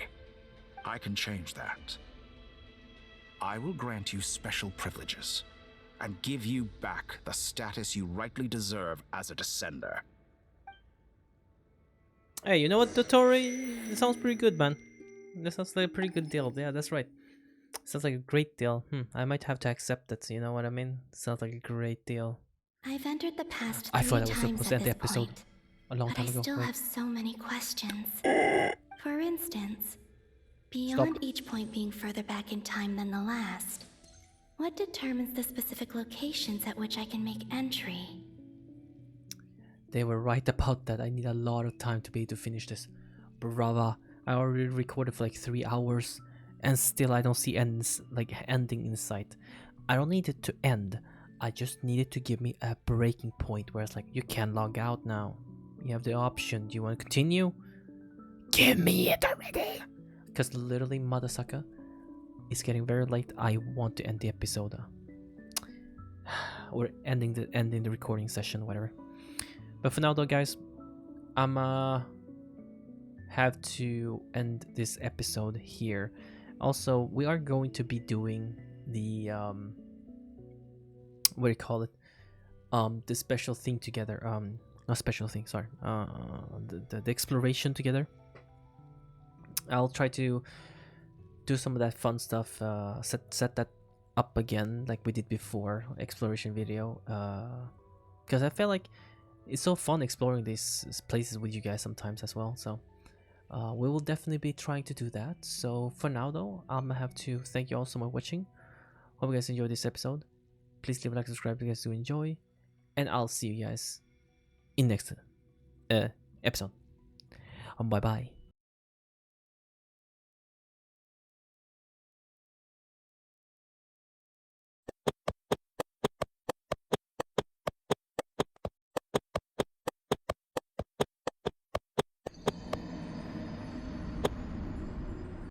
I can change that. I will grant you special privileges and give you back the status you rightly deserve as a descender. Hey, you know what, DOTTORE? It sounds pretty good, man. That sounds like a pretty good deal. Yeah, that's right. Sounds like a great deal. I might have to accept it, you know what I mean? Sounds like a great deal. I've entered the past I 3 thought I was times supposed to at end the this episode point, a long but time I ago. still Wait. have so many questions. For instance, beyond each point being further back in time than the last, what determines the specific locations at which I can make entry? They were right about that. I need a lot of time to be able to finish this. Brava. I already recorded for like 3 hours and still I don't see ending in sight. I don't need it to end. I just need it to give me a breaking point where it's like, you can log out now. You have the option. Do you want to continue? Give me it already! Because literally, mother sucker, it's getting very late. I want to end the episode. Or ending the recording session, whatever. But for now though, guys, I'm have to end this episode here. Also, we are going to be doing the what do you call it? The special thing together. Not special thing, sorry. The exploration together. I'll try to do some of that fun stuff. Set that up again like we did before, exploration video. Because I feel like it's so fun exploring these places with you guys sometimes as well. So we will definitely be trying to do that. So for now though, I'm gonna have to thank you all so much for watching. Hope you guys enjoyed this episode. Please leave a like, subscribe if you guys do enjoy, and I'll see you guys in next episode. Bye bye.